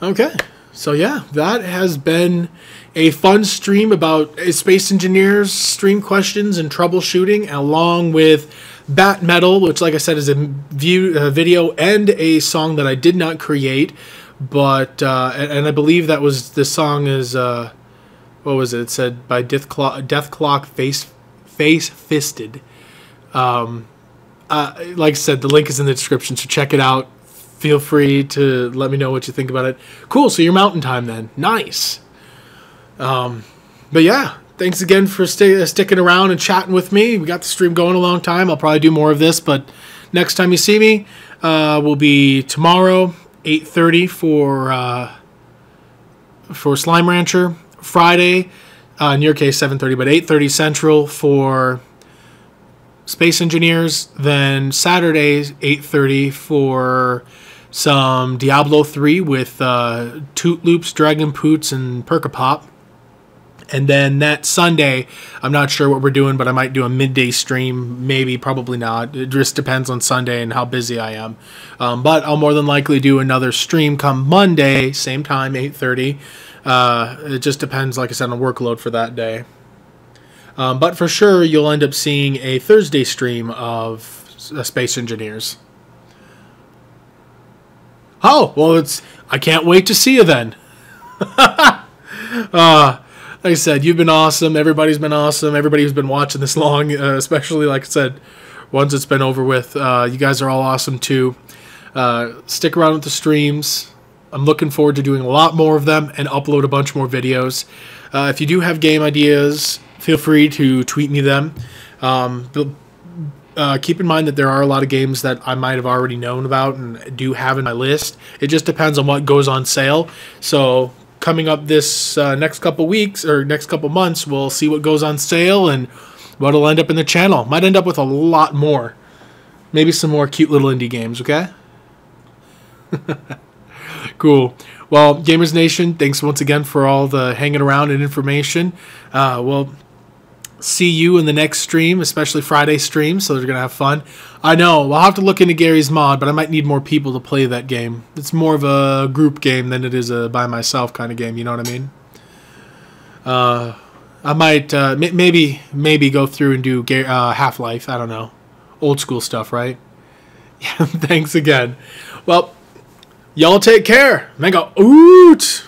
Okay, so yeah, that has been a fun stream about space engineers, stream questions, and troubleshooting, along with Batmetal, which, like I said, is a video and a song that I did not create, but and I believe that was the song is what was it? It said by Dethklok Face Fisted. Like I said, the link is in the description, so check it out. Feel free to let me know what you think about it. Cool. So your mountain time then. Nice. But yeah, thanks again for sticking around and chatting with me. We got the stream going a long time. I'll probably do more of this, but next time you see me will be tomorrow, 8:30 for Slime Rancher. Friday, in your case, 7:30, but 8:30 Central for Space Engineers. Then Saturday, 8:30 for some Diablo 3 with Toot Loops, Dragon Poots, and Perkapop. And then that Sunday, I'm not sure what we're doing, but I might do a midday stream. Maybe, probably not. It just depends on Sunday and how busy I am. But I'll more than likely do another stream come Monday, same time, 8:30. It just depends, like I said, on workload for that day. But for sure, you'll end up seeing a Thursday stream of Space Engineers. Oh, well, I can't wait to see you then. Like I said, you've been awesome. Everybody's been awesome. Everybody who's been watching this long, especially, like I said, once it's been over with. You guys are all awesome, too. Stick around with the streams. I'm looking forward to doing a lot more of them and upload a bunch more videos. If you do have game ideas, feel free to tweet me them. Keep in mind that there are a lot of games that I might have already known about and do have in my list. It just depends on what goes on sale. So coming up this next couple weeks or next couple months, we'll see what goes on sale and what'll end up in the channel. Might end up with a lot more. Maybe some more cute little indie games, okay? Cool. Well, Gamers Nation, thanks once again for all the hanging around and information. We'll see you in the next stream, especially Friday stream, so they're going to have fun. I know, I'll have to look into Gary's mod, but I might need more people to play that game. It's more of a group game than it is a by myself kind of game, you know what I mean? I might maybe go through and do Half-Life, I don't know. Old school stuff, right? Yeah, thanks again. Well, y'all take care. Mega oot!